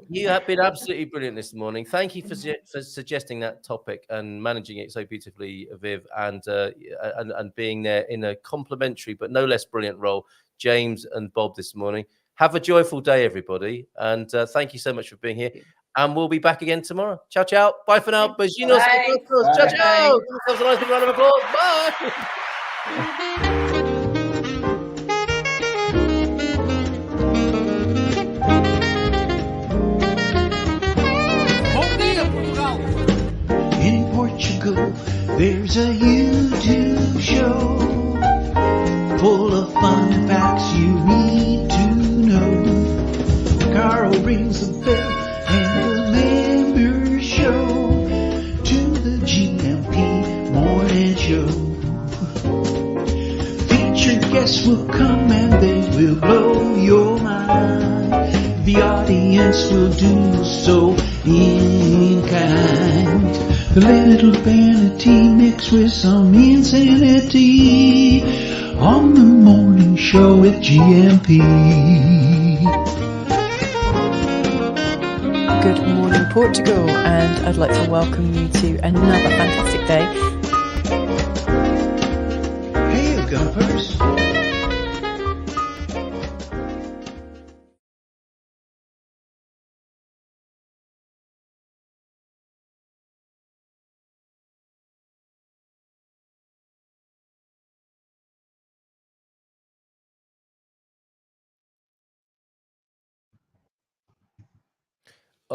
You have been absolutely brilliant this morning. Thank you for suggesting that topic and managing it so beautifully, Viv, and being there in a complimentary but no less brilliant role, James and Bob, this morning. Have a joyful day, everybody, and thank you so much for being here. And we'll be back again tomorrow. Ciao, ciao. Bye for now. Beijinhos. Bye. Ciao, ciao. Give yourselves a nice big round of applause. Bye. In Portugal, there's a YouTube show full of fun facts you need to know. Carl rings the bell and the members show to the GMP morning show. Featured guests will come and they will blow your mind. The audience will do so in kind. The little vanity mixed with some insanity on the morning show with GMP. Good morning, Portugal, and I'd like to welcome you to another fantastic day. Hey, Gumpers.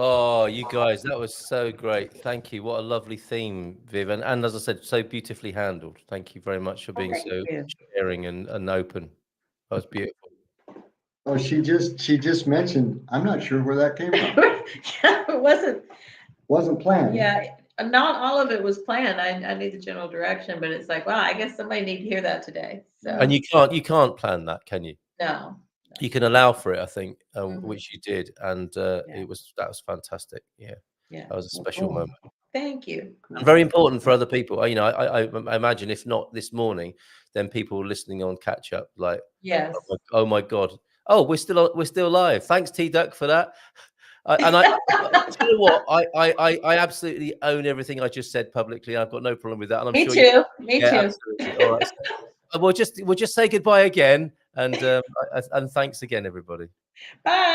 Oh, you guys, that was so great. Thank you. What a lovely theme, Viv. And as I said, so beautifully handled. Thank you very much for being so sharing and open. That was beautiful. Oh, she just mentioned, I'm not sure where that came from. Yeah, it Wasn't planned. Yeah, not all of it was planned. I need the general direction, but it's like, wow, I guess somebody need to hear that today. So And you can't plan that, can you? no. You can allow for it, I think, which you did, and that was fantastic. Yeah, Yeah. that was a special moment. Thank you. And very important for other people. You know, I imagine if not this morning, then people listening on catch up like, Yes. oh my God. Oh, we're still live. Thanks, T Duck, for that. And you know what? I absolutely own everything I just said publicly. I've got no problem with that. And I'm Me sure too. Me too. Absolutely. All right. So, we'll just say goodbye again, and thanks again, everybody. Bye.